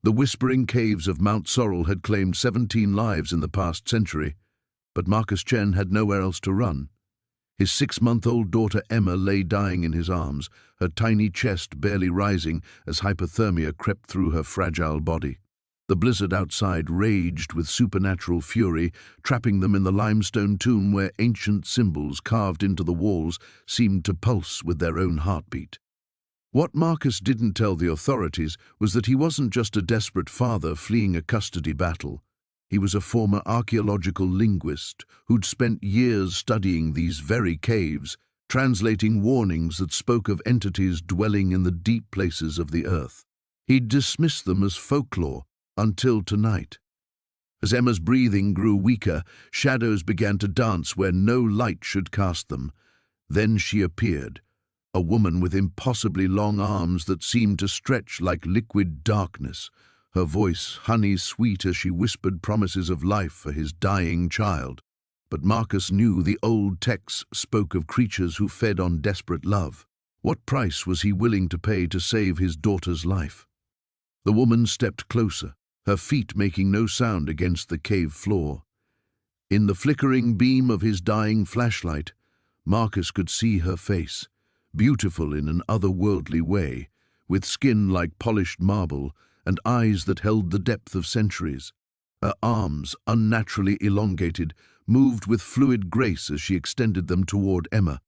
The whispering caves of Mount Sorrel had claimed 17 lives in the past century, but Marcus Chen had nowhere else to run. His 6-month-old daughter Emma lay dying in his arms, her tiny chest barely rising as hypothermia crept through her fragile body. The blizzard outside raged with supernatural fury, trapping them in the limestone tomb where ancient symbols carved into the walls seemed to pulse with their own heartbeat. What Marcus didn't tell the authorities was that he wasn't just a desperate father fleeing a custody battle. He was a former archaeological linguist who'd spent years studying these very caves, translating warnings that spoke of entities dwelling in the deep places of the earth. He'd dismissed them as folklore until tonight. As Emma's breathing grew weaker, shadows began to dance where no light should cast them. Then she appeared, a woman with impossibly long arms that seemed to stretch like liquid darkness, her voice honey-sweet as she whispered promises of life for his dying child. But Marcus knew the old texts spoke of creatures who fed on desperate love. What price was he willing to pay to save his daughter's life? The woman stepped closer, her feet making no sound against the cave floor. In the flickering beam of his dying flashlight, Marcus could see her face, beautiful in an otherworldly way, with skin like polished marble and eyes that held the depth of centuries. Her arms, unnaturally elongated, moved with fluid grace as she extended them toward Emma.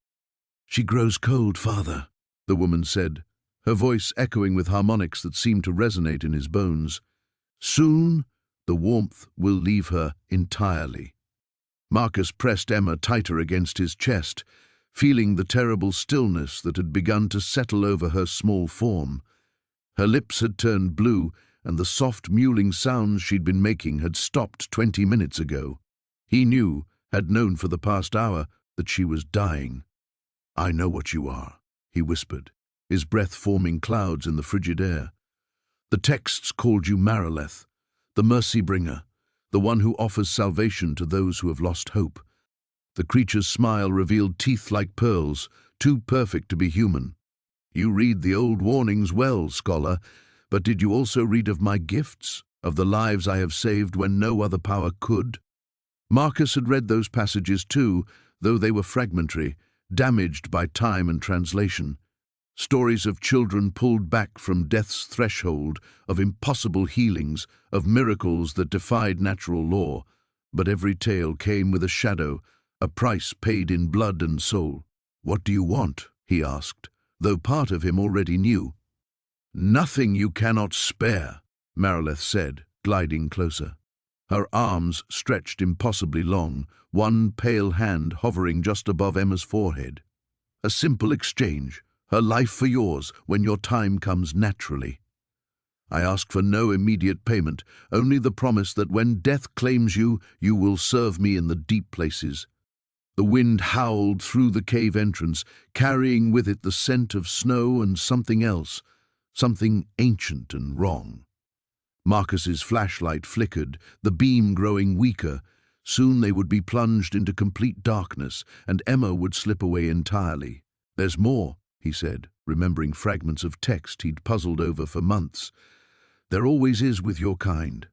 "She grows cold, father," the woman said, her voice echoing with harmonics that seemed to resonate in his bones. "Soon, the warmth will leave her entirely." Marcus pressed Emma tighter against his chest, feeling the terrible stillness that had begun to settle over her small form. Her lips had turned blue, and the soft mewling sounds she'd been making had stopped 20 minutes ago. He knew, had known for the past hour, that she was dying. "I know what you are," he whispered, his breath forming clouds in the frigid air. "The texts called you Marileth, the mercy bringer, the one who offers salvation to those who have lost hope." The creature's smile revealed teeth like pearls, too perfect to be human. "You read the old warnings well, scholar, but did you also read of my gifts, of the lives I have saved when no other power could?" Marcus had read those passages too, though they were fragmentary, damaged by time and translation. Stories of children pulled back from death's threshold, of impossible healings, of miracles that defied natural law. But every tale came with a shadow, a price paid in blood and soul. "What do you want?" he asked, though part of him already knew. "Nothing you cannot spare," Marileth said, gliding closer. Her arms stretched impossibly long, one pale hand hovering just above Emma's forehead. "A simple exchange, her life for yours when your time comes naturally. I ask for no immediate payment, only the promise that when death claims you, you will serve me in the deep places." The wind howled through the cave entrance, carrying with it the scent of snow and something else, something ancient and wrong. Marcus's flashlight flickered, the beam growing weaker. Soon they would be plunged into complete darkness, and Emma would slip away entirely. "There's more," he said, remembering fragments of text he'd puzzled over for months. "There always is with your kind."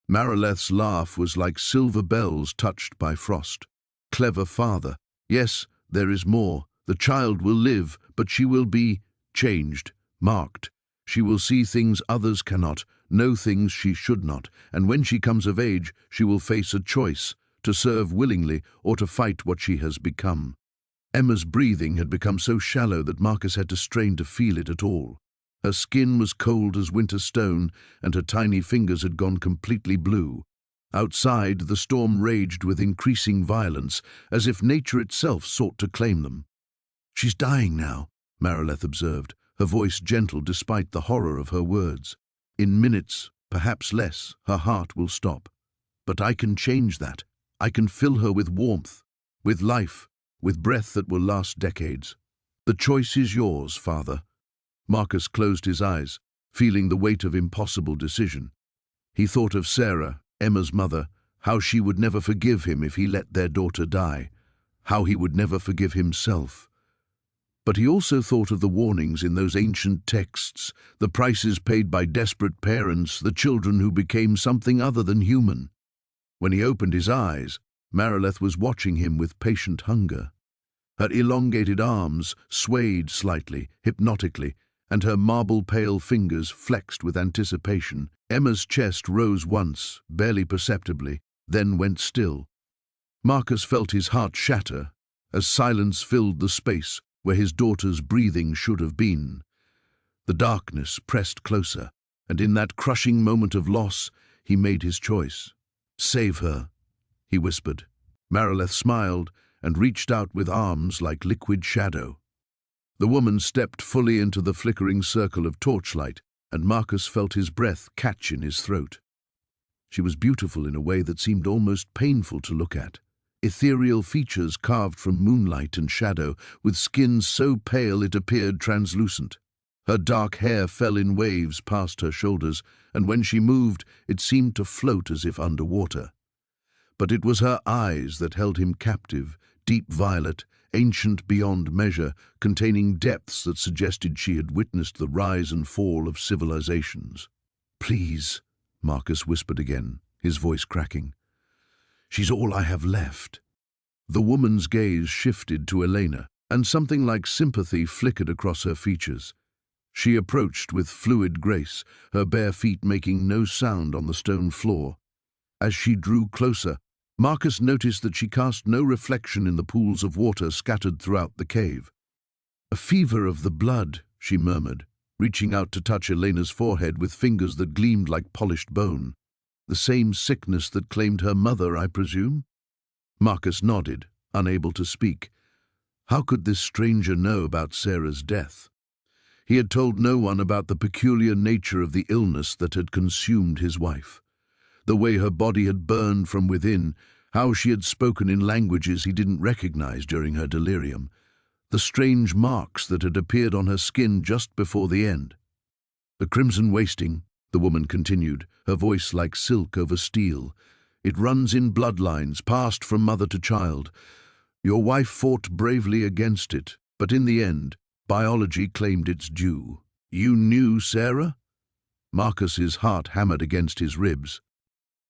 Marileth's laugh was like silver bells touched by frost. "Clever father. Yes, there is more. The child will live, but she will be changed, marked. She will see things others cannot, know things she should not, and when she comes of age, she will face a choice, to serve willingly or to fight what she has become." Emma's breathing had become so shallow that Marcus had to strain to feel it at all. Her skin was cold as winter stone, and her tiny fingers had gone completely blue. Outside, the storm raged with increasing violence, as if nature itself sought to claim them. "She's dying now," Marileth observed, her voice gentle despite the horror of her words. "In minutes, perhaps less, her heart will stop. But I can change that. I can fill her with warmth, with life, with breath that will last decades. The choice is yours, father." Marcus closed his eyes, feeling the weight of impossible decision. He thought of Sarah, Emma's mother, how she would never forgive him if he let their daughter die, how he would never forgive himself. But he also thought of the warnings in those ancient texts, the prices paid by desperate parents, the children who became something other than human. When he opened his eyes, Marileth was watching him with patient hunger. Her elongated arms swayed slightly, hypnotically, and her marble-pale fingers flexed with anticipation. Emma's chest rose once, barely perceptibly, then went still. Marcus felt his heart shatter as silence filled the space where his daughter's breathing should have been. The darkness pressed closer, and in that crushing moment of loss, he made his choice. "Save her," he whispered. Marileth smiled and reached out with arms like liquid shadow. The woman stepped fully into the flickering circle of torchlight, and Marcus felt his breath catch in his throat. She was beautiful in a way that seemed almost painful to look at. Ethereal features carved from moonlight and shadow, with skin so pale it appeared translucent. Her dark hair fell in waves past her shoulders, and when she moved, it seemed to float as if underwater. But it was her eyes that held him captive, deep violet, ancient beyond measure, containing depths that suggested she had witnessed the rise and fall of civilizations. "Please," Marcus whispered again, his voice cracking. "She's all I have left." The woman's gaze shifted to Elena, and something like sympathy flickered across her features. She approached with fluid grace, her bare feet making no sound on the stone floor. As she drew closer, Marcus noticed that she cast no reflection in the pools of water scattered throughout the cave. "A fever of the blood," she murmured, reaching out to touch Elena's forehead with fingers that gleamed like polished bone. "The same sickness that claimed her mother, I presume?" Marcus nodded, unable to speak. How could this stranger know about Sarah's death? He had told no one about the peculiar nature of the illness that had consumed his wife. The way her body had burned from within, how she had spoken in languages he didn't recognize during her delirium, the strange marks that had appeared on her skin just before the end. "The crimson wasting," the woman continued, her voice like silk over steel. "It runs in bloodlines, passed from mother to child. Your wife fought bravely against it, but in the end, biology claimed its due." "You knew Sarah?" Marcus's heart hammered against his ribs.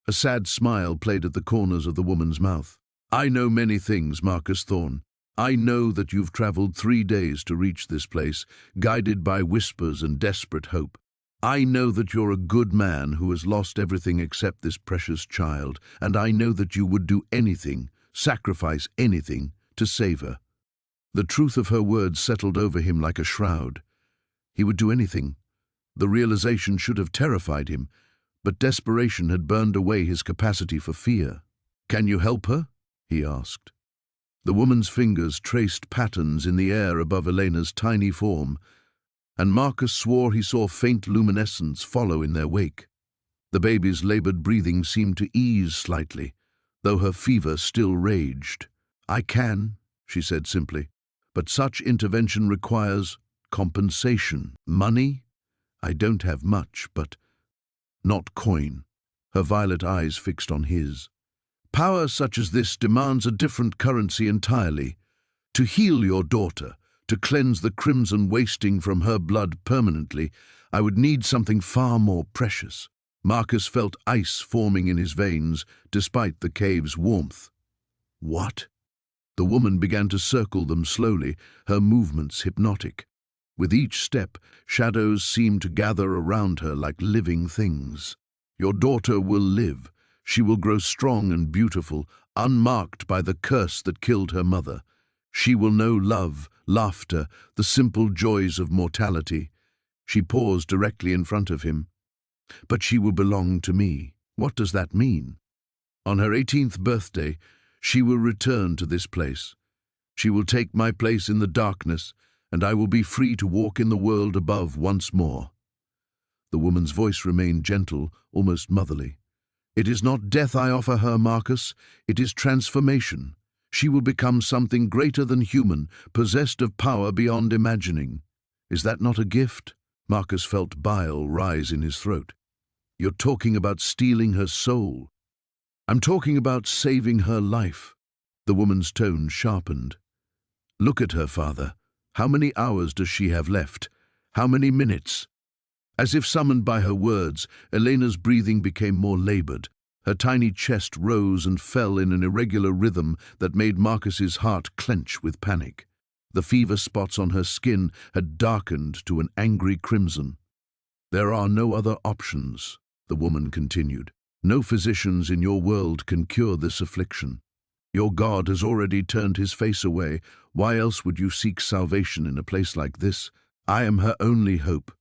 A sad smile played at the corners of the woman's mouth. "I know many things, Marcus Thorne. I know that you've traveled 3 days to reach this place, guided by whispers and desperate hope. I know that you're a good man who has lost everything except this precious child, and I know that you would do anything, sacrifice anything, to save her." The truth of her words settled over him like a shroud. He would do anything. The realization should have terrified him, but desperation had burned away his capacity for fear. "Can you help her?" he asked. The woman's fingers traced patterns in the air above Elena's tiny form, and Marcus swore he saw faint luminescence follow in their wake. The baby's labored breathing seemed to ease slightly, though her fever still raged. "I can," she said simply, "but such intervention requires compensation. Money? I don't have much, but not coin." Her violet eyes fixed on his. "Power such as this demands a different currency entirely. To heal your daughter, to cleanse the crimson wasting from her blood permanently, I would need something far more precious." Marcus felt ice forming in his veins, despite the cave's warmth. "What?" The woman began to circle them slowly, her movements hypnotic. With each step, shadows seemed to gather around her like living things. "Your daughter will live. She will grow strong and beautiful, unmarked by the curse that killed her mother. She will know love, laughter, the simple joys of mortality." She paused directly in front of him. "But she will belong to me." "What does that mean?" "On her 18th birthday, she will return to this place. She will take my place in the darkness, and I will be free to walk in the world above once more." The woman's voice remained gentle, almost motherly. "It is not death I offer her, Marcus. It is transformation. She will become something greater than human, possessed of power beyond imagining." "Is that not a gift?" Marcus felt bile rise in his throat. "You're talking about stealing her soul." "I'm talking about saving her life." The woman's tone sharpened. "Look at her, father. How many hours does she have left? How many minutes? As if summoned by her words, Elena's breathing became more labored. Her tiny chest rose and fell in an irregular rhythm that made Marcus's heart clench with panic. The fever spots on her skin had darkened to an angry crimson. "There are no other options," the woman continued. "No physicians in your world can cure this affliction. Your God has already turned his face away. Why else would you seek salvation in a place like this? I am her only hope."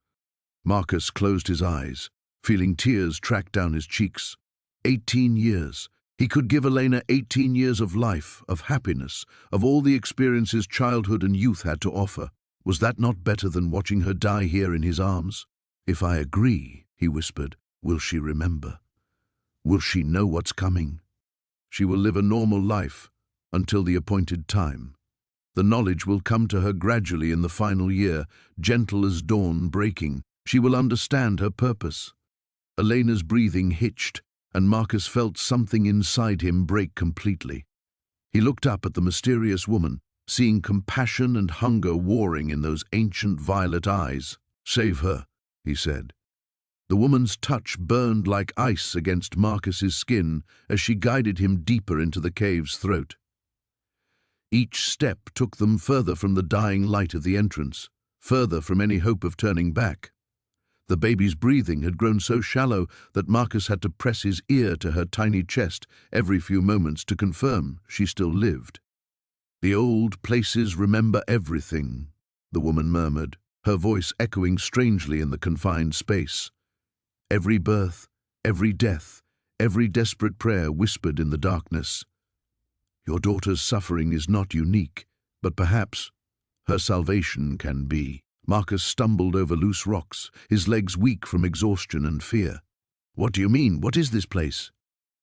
Marcus closed his eyes, feeling tears track down his cheeks. 18 years. He could give Elena 18 years of life, of happiness, of all the experiences childhood and youth had to offer. Was that not better than watching her die here in his arms? "If I agree," he whispered, "will she remember? Will she know what's coming? She will live a normal life until the appointed time. The knowledge will come to her gradually in the final year, gentle as dawn breaking. She will understand her purpose." Elena's breathing hitched, and Marcus felt something inside him break completely. He looked up at the mysterious woman, seeing compassion and hunger warring in those ancient violet eyes. "Save her," he said. The woman's touch burned like ice against Marcus's skin as she guided him deeper into the cave's throat. Each step took them further from the dying light of the entrance, further from any hope of turning back. The baby's breathing had grown so shallow that Marcus had to press his ear to her tiny chest every few moments to confirm she still lived. "The old places remember everything," the woman murmured, her voice echoing strangely in the confined space. Every birth, every death, every desperate prayer whispered in the darkness. "Your daughter's suffering is not unique, but perhaps her salvation can be." Marcus stumbled over loose rocks, his legs weak from exhaustion and fear. "What do you mean? What is this place?"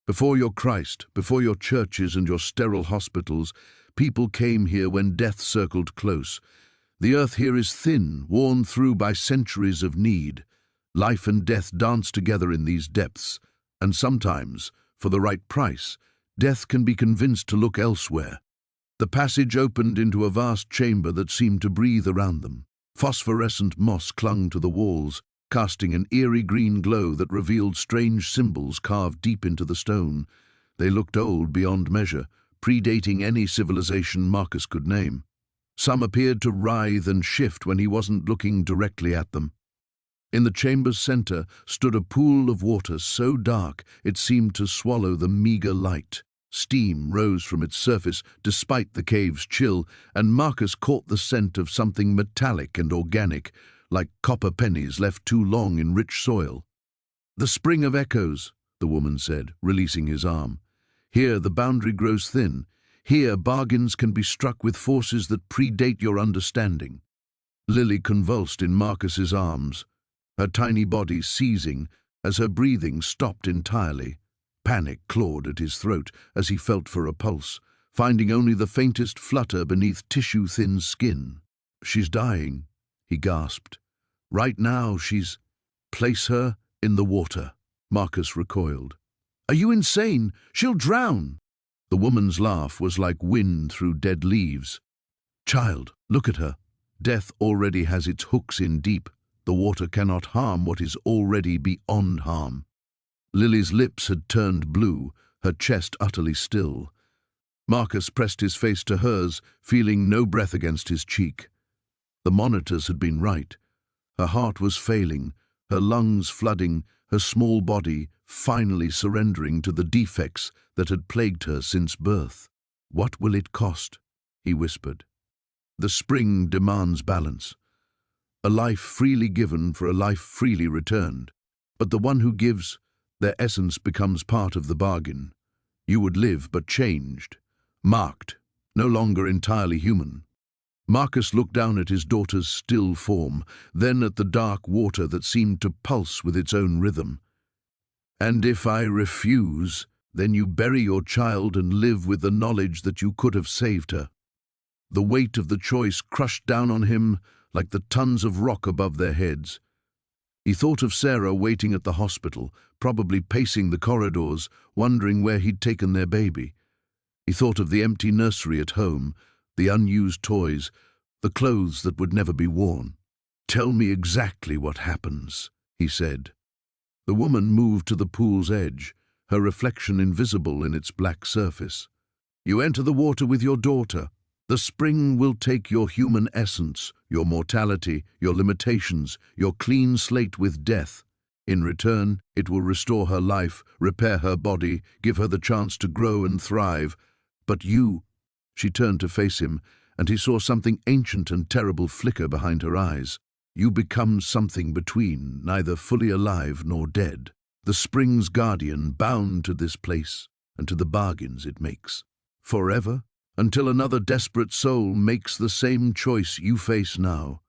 "Before your Christ, before your churches and your sterile hospitals, people came here when death circled close. The earth here is thin, worn through by centuries of need. Life and death dance together in these depths, and sometimes, for the right price, death can be convinced to look elsewhere." The passage opened into a vast chamber that seemed to breathe around them. Phosphorescent moss clung to the walls, casting an eerie green glow that revealed strange symbols carved deep into the stone. They looked old beyond measure, predating any civilization Marcus could name. Some appeared to writhe and shift when he wasn't looking directly at them. In the chamber's center stood a pool of water so dark it seemed to swallow the meager light. Steam rose from its surface despite the cave's chill, and Marcus caught the scent of something metallic and organic, like copper pennies left too long in rich soil. "The spring of echoes," the woman said, releasing his arm. "Here the boundary grows thin. Here bargains can be struck with forces that predate your understanding." Lily convulsed in Marcus's arms, her tiny body seizing as her breathing stopped entirely. Panic clawed at his throat as he felt for a pulse, finding only the faintest flutter beneath tissue-thin skin. "She's dying," he gasped. "Right now she's—" "Place her in the water," Marcus recoiled. "Are you insane? She'll drown!" The woman's laugh was like wind through dead leaves. "Child, look at her. Death already has its hooks in deep. The water cannot harm what is already beyond harm." Lily's lips had turned blue, her chest utterly still. Marcus pressed his face to hers, feeling no breath against his cheek. The monitors had been right. Her heart was failing, her lungs flooding, her small body finally surrendering to the defects that had plagued her since birth. "What will it cost?" he whispered. "The spring demands balance. A life freely given for a life freely returned. But the one who gives, their essence becomes part of the bargain. You would live but changed, marked, no longer entirely human." Marcus looked down at his daughter's still form, then at the dark water that seemed to pulse with its own rhythm. "And if I refuse, then you bury your child and live with the knowledge that you could have saved her." The weight of the choice crushed down on him like the tons of rock above their heads. He thought of Sarah waiting at the hospital, probably pacing the corridors, wondering where he'd taken their baby. He thought of the empty nursery at home, the unused toys, the clothes that would never be worn. "Tell me exactly what happens," he said. The woman moved to the pool's edge, her reflection invisible in its black surface. "You enter the water with your daughter. The spring will take your human essence, your mortality, your limitations, your clean slate with death. In return, it will restore her life, repair her body, give her the chance to grow and thrive. But you—" She turned to face him, and he saw something ancient and terrible flicker behind her eyes. "You become something between, neither fully alive nor dead. The spring's guardian, bound to this place and to the bargains it makes. Forever, until another desperate soul makes the same choice you face now."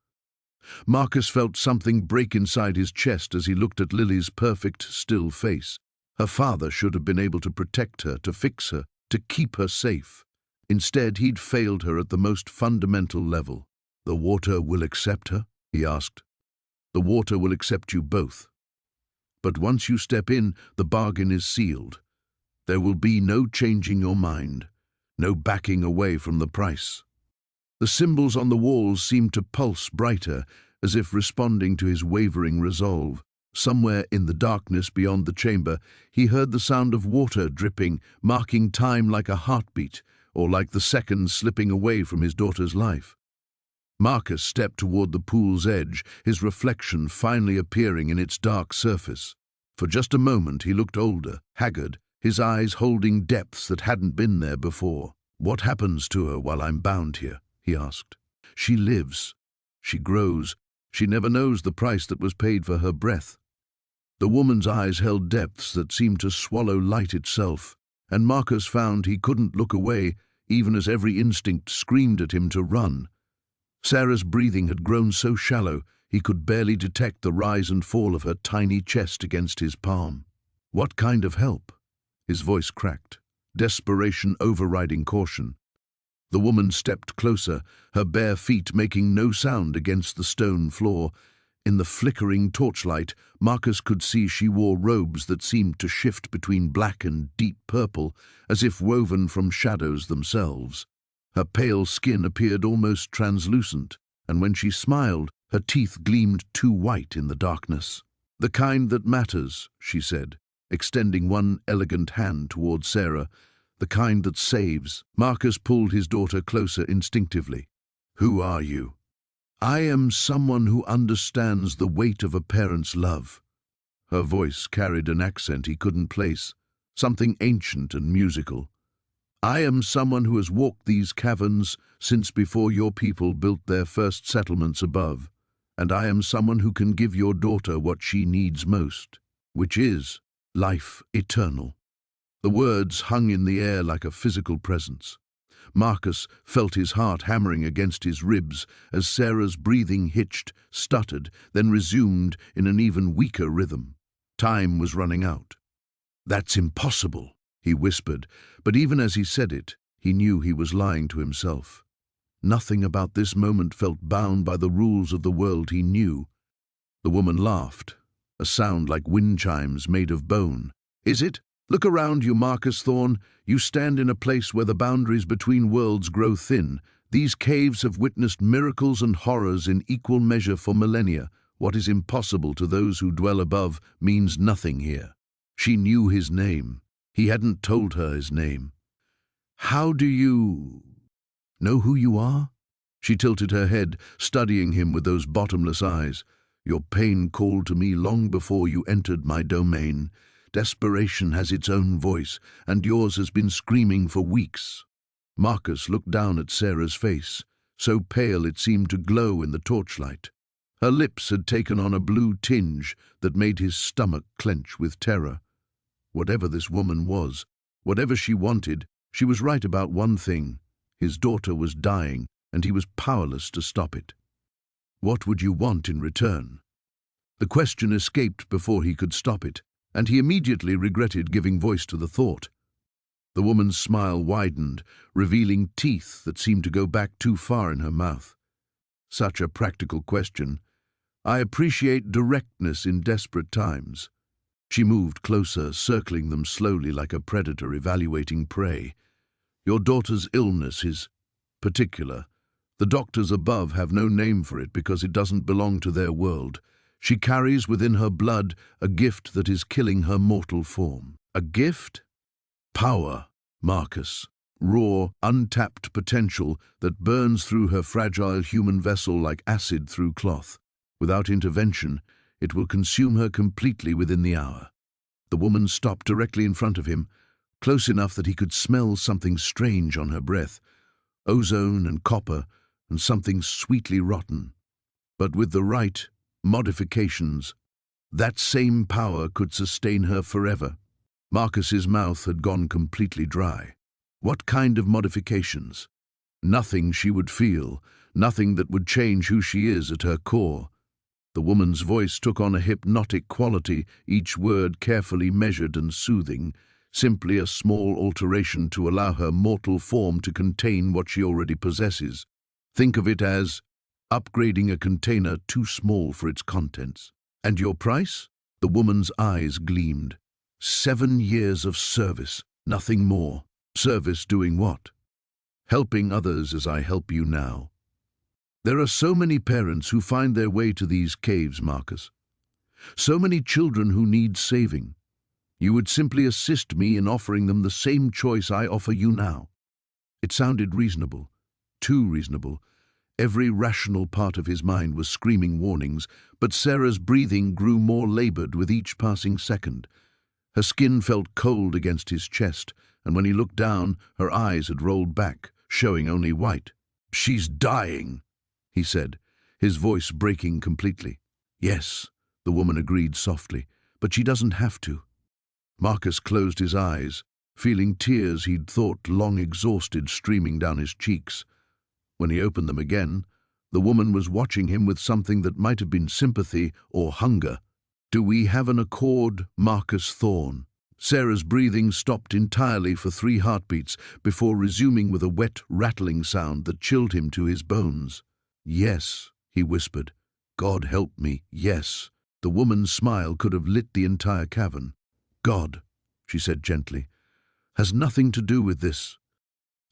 Marcus felt something break inside his chest as he looked at Lily's perfect, still face. Her father should have been able to protect her, to fix her, to keep her safe. Instead, he'd failed her at the most fundamental level. "The water will accept her?" he asked. "The water will accept you both. But once you step in, the bargain is sealed. There will be no changing your mind, no backing away from the price." The symbols on the walls seemed to pulse brighter, as if responding to his wavering resolve. Somewhere in the darkness beyond the chamber, he heard the sound of water dripping, marking time like a heartbeat, or like the seconds slipping away from his daughter's life. Marcus stepped toward the pool's edge, his reflection finally appearing in its dark surface. For just a moment he looked older, haggard, his eyes holding depths that hadn't been there before. "What happens to her while I'm bound here?" he asked. "She lives. She grows. She never knows the price that was paid for her breath." The woman's eyes held depths that seemed to swallow light itself, and Marcus found he couldn't look away, even as every instinct screamed at him to run. Sarah's breathing had grown so shallow he could barely detect the rise and fall of her tiny chest against his palm. "What kind of help?" His voice cracked, desperation overriding caution. The woman stepped closer, her bare feet making no sound against the stone floor. In the flickering torchlight, Marcus could see she wore robes that seemed to shift between black and deep purple, as if woven from shadows themselves. Her pale skin appeared almost translucent, and when she smiled, her teeth gleamed too white in the darkness. "The kind that matters," she said, extending one elegant hand toward Sarah. "The kind that saves." Marcus pulled his daughter closer instinctively. "Who are you?" "I am someone who understands the weight of a parent's love." Her voice carried an accent he couldn't place, something ancient and musical. "I am someone who has walked these caverns since before your people built their first settlements above, and I am someone who can give your daughter what she needs most, which is life eternal." The words hung in the air like a physical presence. Marcus felt his heart hammering against his ribs as Sarah's breathing hitched, stuttered, then resumed in an even weaker rhythm. Time was running out. "That's impossible," he whispered, but even as he said it, he knew he was lying to himself. Nothing about this moment felt bound by the rules of the world he knew. The woman laughed, a sound like wind chimes made of bone. "Is it? Look around you, Marcus Thorne. You stand in a place where the boundaries between worlds grow thin. These caves have witnessed miracles and horrors in equal measure for millennia. What is impossible to those who dwell above means nothing here." She knew his name. He hadn't told her his name. "How do you know who you are?" She tilted her head, studying him with those bottomless eyes. "Your pain called to me long before you entered my domain. Desperation has its own voice, and yours has been screaming for weeks." Marcus looked down at Sarah's face, so pale it seemed to glow in the torchlight. Her lips had taken on a blue tinge that made his stomach clench with terror. Whatever this woman was, whatever she wanted, she was right about one thing. His daughter was dying, and he was powerless to stop it. What would you want in return? The question escaped before he could stop it, and he immediately regretted giving voice to the thought. The woman's smile widened, revealing teeth that seemed to go back too far in her mouth. Such a practical question. "I appreciate directness in desperate times." She moved closer, circling them slowly like a predator evaluating prey. "Your daughter's illness is particular. The doctors above have no name for it because it doesn't belong to their world. She carries within her blood a gift that is killing her mortal form. A gift? Power, Marcus. Raw, untapped potential that burns through her fragile human vessel like acid through cloth. Without intervention, it will consume her completely within the hour. The woman stopped directly in front of him, close enough that he could smell something strange on her breath, ozone and copper and something sweetly rotten. But with the right modifications, that same power could sustain her forever. Marcus's mouth had gone completely dry. What kind of modifications? Nothing she would feel, nothing that would change who she is at her core. The woman's voice took on a hypnotic quality, each word carefully measured and soothing, simply a small alteration to allow her mortal form to contain what she already possesses. Think of it as upgrading a container too small for its contents. And your price? The woman's eyes gleamed. 7 years of service, nothing more. Service doing what? Helping others as I help you now. There are so many parents who find their way to these caves, Marcus. So many children who need saving. You would simply assist me in offering them the same choice I offer you now. It sounded reasonable, too reasonable. Every rational part of his mind was screaming warnings, but Sarah's breathing grew more labored with each passing second. Her skin felt cold against his chest, and when he looked down, her eyes had rolled back, showing only white. "She's dying," he said, his voice breaking completely. "Yes," the woman agreed softly, "but she doesn't have to." Marcus closed his eyes, feeling tears he'd thought long exhausted streaming down his cheeks. When he opened them again, the woman was watching him with something that might have been sympathy or hunger. "Do we have an accord, Marcus Thorne?" Sarah's breathing stopped entirely for 3 heartbeats before resuming with a wet, rattling sound that chilled him to his bones. "Yes," he whispered. "God help me, yes." The woman's smile could have lit the entire cavern. "God," she said gently, "has nothing to do with this."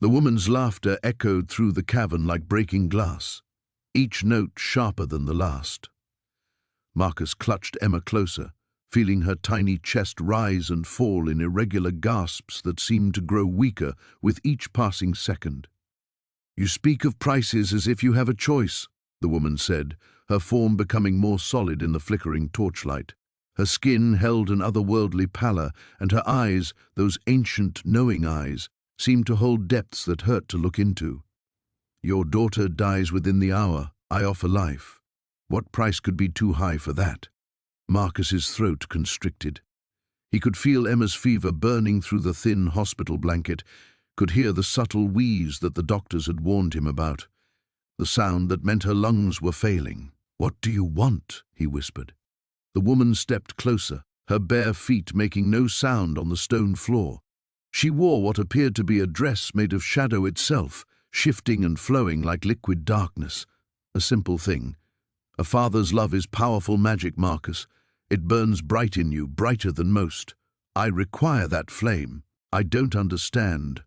The woman's laughter echoed through the cavern like breaking glass, each note sharper than the last. Marcus clutched Emma closer, feeling her tiny chest rise and fall in irregular gasps that seemed to grow weaker with each passing second. "You speak of prices as if you have a choice," the woman said, her form becoming more solid in the flickering torchlight. Her skin held an otherworldly pallor, and her eyes, those ancient, knowing eyes, seemed to hold depths that hurt to look into. "Your daughter dies within the hour. I offer life. What price could be too high for that?" Marcus's throat constricted. He could feel Emma's fever burning through the thin hospital blanket, could hear the subtle wheeze that the doctors had warned him about, the sound that meant her lungs were failing. "What do you want?" he whispered. The woman stepped closer, her bare feet making no sound on the stone floor. She wore what appeared to be a dress made of shadow itself, shifting and flowing like liquid darkness. A simple thing. "A father's love is powerful magic, Marcus. It burns bright in you, brighter than most. I require that flame. I don't understand."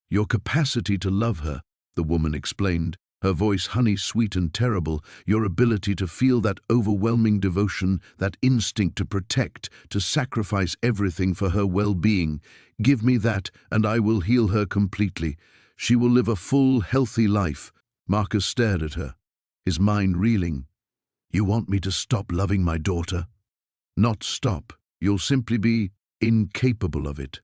"Your capacity to love her," the woman explained, her voice honey-sweet and terrible, "your ability to feel that overwhelming devotion, that instinct to protect, to sacrifice everything for her well-being. Give me that, and I will heal her completely. She will live a full, healthy life." Marcus stared at her, his mind reeling. "You want me to stop loving my daughter?" "Not stop. You'll simply be incapable of it.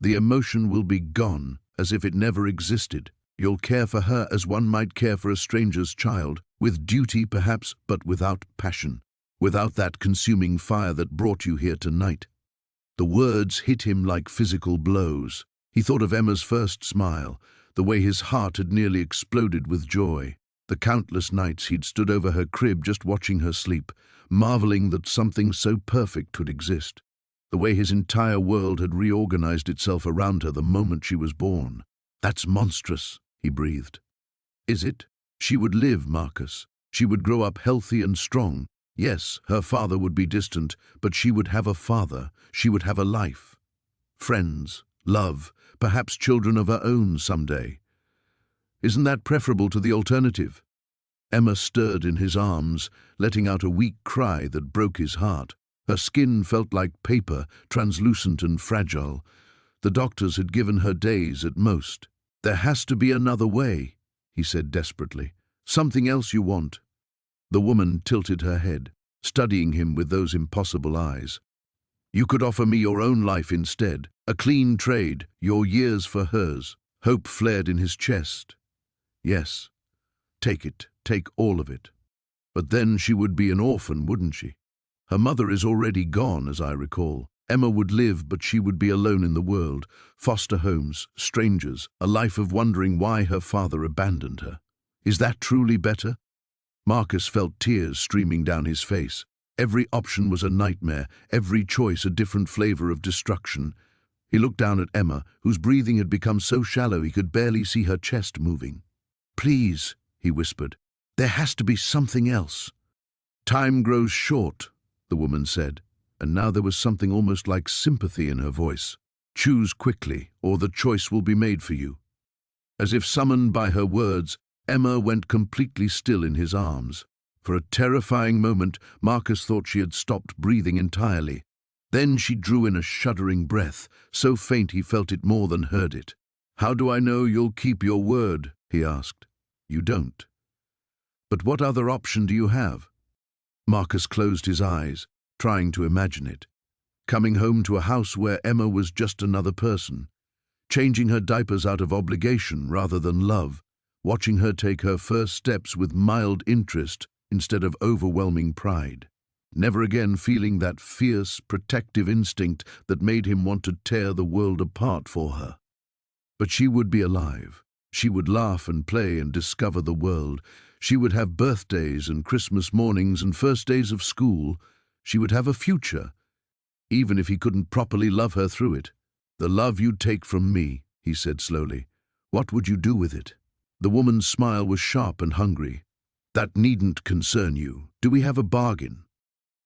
The emotion will be gone, as if it never existed. You'll care for her as one might care for a stranger's child, with duty perhaps, but without passion, without that consuming fire that brought you here tonight." The words hit him like physical blows. He thought of Emma's first smile, the way his heart had nearly exploded with joy, the countless nights he'd stood over her crib just watching her sleep, marveling that something so perfect could exist, the way his entire world had reorganized itself around her the moment she was born. "That's monstrous," he breathed. "Is it? She would live, Marcus. She would grow up healthy and strong. Yes, her father would be distant, but she would have a father. She would have a life. Friends, love, perhaps children of her own someday." Isn't that preferable to the alternative?" Emma stirred in his arms, letting out a weak cry that broke his heart. Her skin felt like paper, translucent and fragile. The doctors had given her days at most. "There has to be another way," he said desperately. "Something else you want." The woman tilted her head, studying him with those impossible eyes. "You could offer me your own life instead, a clean trade, your years for hers." Hope flared in his chest. "Yes, take it, take all of it. But then she would be an orphan, wouldn't she? Her mother is already gone, as I recall. Emma would live, but she would be alone in the world. Foster homes, strangers, a life of wondering why her father abandoned her. Is that truly better?" Marcus felt tears streaming down his face. Every option was a nightmare, every choice a different flavor of destruction. He looked down at Emma, whose breathing had become so shallow he could barely see her chest moving. "Please," he whispered, "there has to be something else." "Time grows short," the woman said, and now there was something almost like sympathy in her voice. "Choose quickly, or the choice will be made for you." As if summoned by her words, Emma went completely still in his arms. For a terrifying moment, Marcus thought she had stopped breathing entirely. Then she drew in a shuddering breath, so faint he felt it more than heard it. "How do I know you'll keep your word?" he asked. "You don't. But what other option do you have?" Marcus closed his eyes, trying to imagine it. Coming home to a house where Emma was just another person. Changing her diapers out of obligation rather than love. Watching her take her first steps with mild interest instead of overwhelming pride. Never again feeling that fierce, protective instinct that made him want to tear the world apart for her. But she would be alive. She would laugh and play and discover the world. She would have birthdays and Christmas mornings and first days of school. She would have a future, even if he couldn't properly love her through it. "The love you'd take from me," he said slowly. "What would you do with it?" The woman's smile was sharp and hungry. "That needn't concern you. Do we have a bargain?"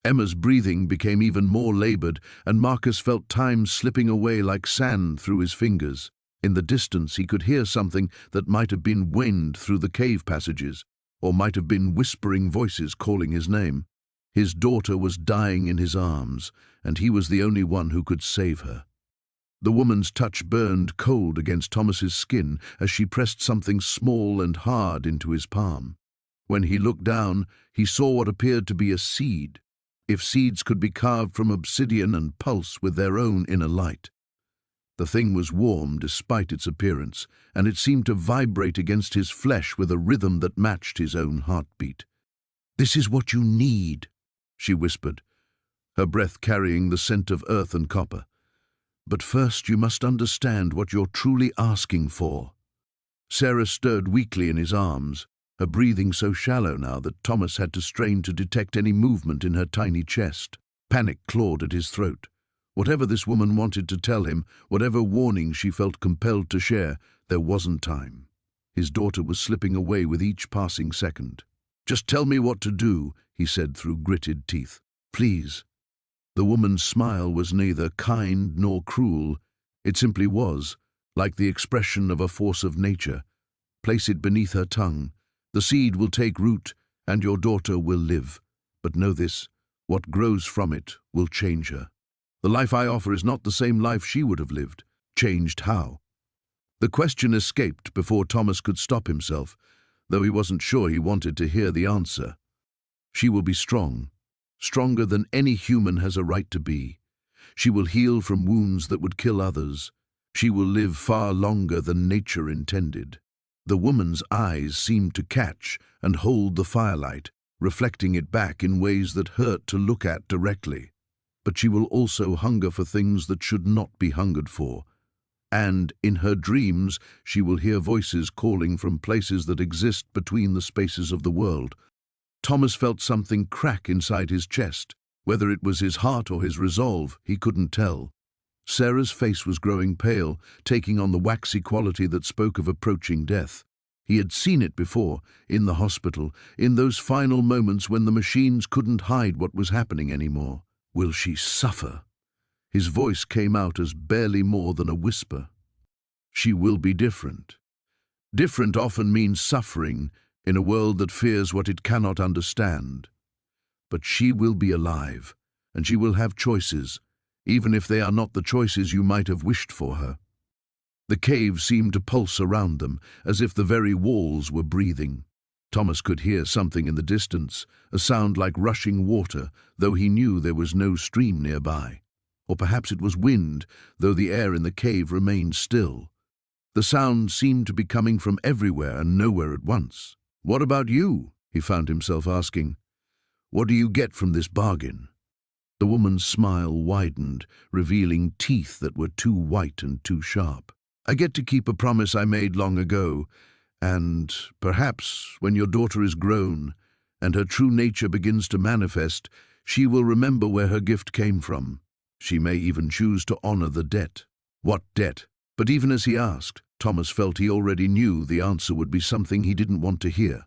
Emma's breathing became even more labored, and Marcus felt time slipping away like sand through his fingers. In the distance he could hear something that might have been wind through the cave passages, or might have been whispering voices calling his name. His daughter was dying in his arms, and he was the only one who could save her. The woman's touch burned cold against Thomas's skin as she pressed something small and hard into his palm. When he looked down, he saw what appeared to be a seed, if seeds could be carved from obsidian and pulse with their own inner light. The thing was warm despite its appearance, and it seemed to vibrate against his flesh with a rhythm that matched his own heartbeat. "This is what you need," she whispered, her breath carrying the scent of earth and copper. "But first you must understand what you're truly asking for." Sarah stirred weakly in his arms, her breathing so shallow now that Thomas had to strain to detect any movement in her tiny chest. Panic clawed at his throat. Whatever this woman wanted to tell him, whatever warning she felt compelled to share, there wasn't time. His daughter was slipping away with each passing second. "Just tell me what to do," he said through gritted teeth. "Please." The woman's smile was neither kind nor cruel. It simply was, like the expression of a force of nature. "Place it beneath her tongue. The seed will take root, and your daughter will live. But know this, what grows from it will change her. The life I offer is not the same life she would have lived. Changed how?" The question escaped before Thomas could stop himself, though he wasn't sure he wanted to hear the answer. "She will be strong, stronger than any human has a right to be. She will heal from wounds that would kill others. She will live far longer than nature intended." The woman's eyes seemed to catch and hold the firelight, reflecting it back in ways that hurt to look at directly. "But she will also hunger for things that should not be hungered for. And, in her dreams, she will hear voices calling from places that exist between the spaces of the world." Thomas felt something crack inside his chest. Whether it was his heart or his resolve, he couldn't tell. Sarah's face was growing pale, taking on the waxy quality that spoke of approaching death. He had seen it before, in the hospital, in those final moments when the machines couldn't hide what was happening anymore. "Will she suffer?" His voice came out as barely more than a whisper. "She will be different. Different often means suffering in a world that fears what it cannot understand. But she will be alive, and she will have choices, even if they are not the choices you might have wished for her. The cave seemed to pulse around them, as if the very walls were breathing. Thomas could hear something in the distance, a sound like rushing water, though he knew there was no stream nearby. Or perhaps it was wind, though the air in the cave remained still. The sound seemed to be coming from everywhere and nowhere at once. "What about you?" he found himself asking. "What do you get from this bargain?" The woman's smile widened, revealing teeth that were too white and too sharp. "I get to keep a promise I made long ago, and perhaps when your daughter is grown and her true nature begins to manifest, she will remember where her gift came from. She may even choose to honor the debt." What debt? But even as he asked, Thomas felt he already knew the answer would be something he didn't want to hear.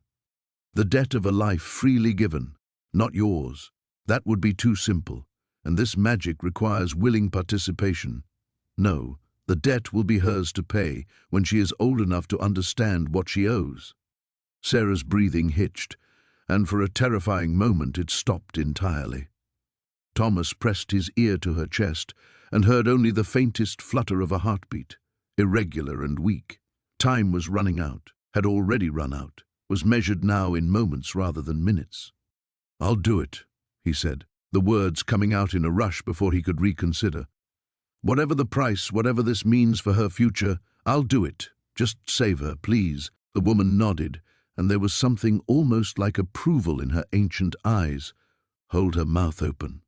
The debt of a life freely given, not yours. That would be too simple, and this magic requires willing participation. No, the debt will be hers to pay when she is old enough to understand what she owes. Sarah's breathing hitched, and for a terrifying moment it stopped entirely. Thomas pressed his ear to her chest and heard only the faintest flutter of a heartbeat, irregular and weak. Time was running out, had already run out, was measured now in moments rather than minutes. "I'll do it," he said, the words coming out in a rush before he could reconsider. "Whatever the price, whatever this means for her future, I'll do it. Just save her, please." The woman nodded, and there was something almost like approval in her ancient eyes. "Hold her mouth open."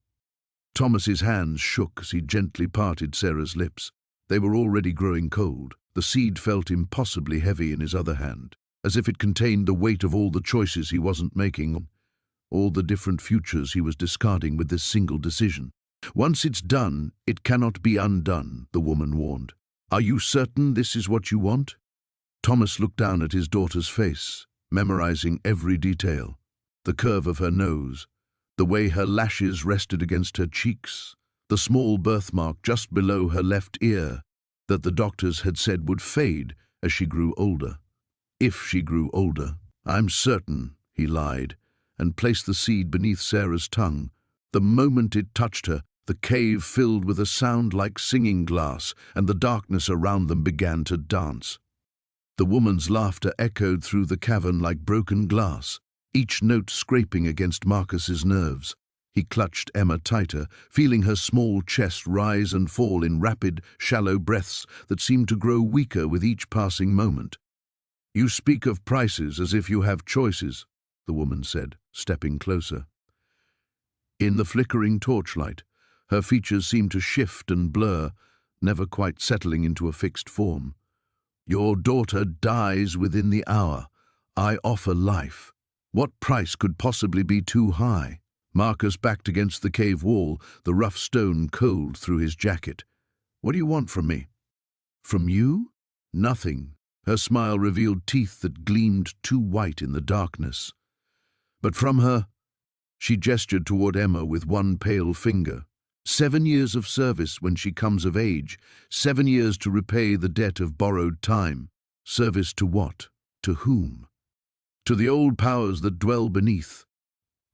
Thomas's hands shook as he gently parted Sarah's lips. They were already growing cold. The seed felt impossibly heavy in his other hand, as if it contained the weight of all the choices he wasn't making, all the different futures he was discarding with this single decision. "Once it's done, it cannot be undone," the woman warned. "Are you certain this is what you want?" Thomas looked down at his daughter's face, memorizing every detail. The curve of her nose, the way her lashes rested against her cheeks, the small birthmark just below her left ear that the doctors had said would fade as she grew older. If she grew older. "I'm certain," he lied, and placed the seed beneath Sarah's tongue. The moment it touched her, the cave filled with a sound like singing glass, and the darkness around them began to dance. The woman's laughter echoed through the cavern like broken glass, each note scraping against Marcus's nerves. He clutched Emma tighter, feeling her small chest rise and fall in rapid, shallow breaths that seemed to grow weaker with each passing moment. "You speak of prices as if you have choices," the woman said, stepping closer. In the flickering torchlight, her features seemed to shift and blur, never quite settling into a fixed form. "Your daughter dies within the hour. I offer life. What price could possibly be too high?" Marcus backed against the cave wall, the rough stone cold through his jacket. "What do you want from me?" "From you?" "Nothing." Her smile revealed teeth that gleamed too white in the darkness. "But from her," she gestured toward Emma with one pale finger. "7 years of service when she comes of age, 7 years to repay the debt of borrowed time. Service to what? To whom? To the old powers that dwell beneath,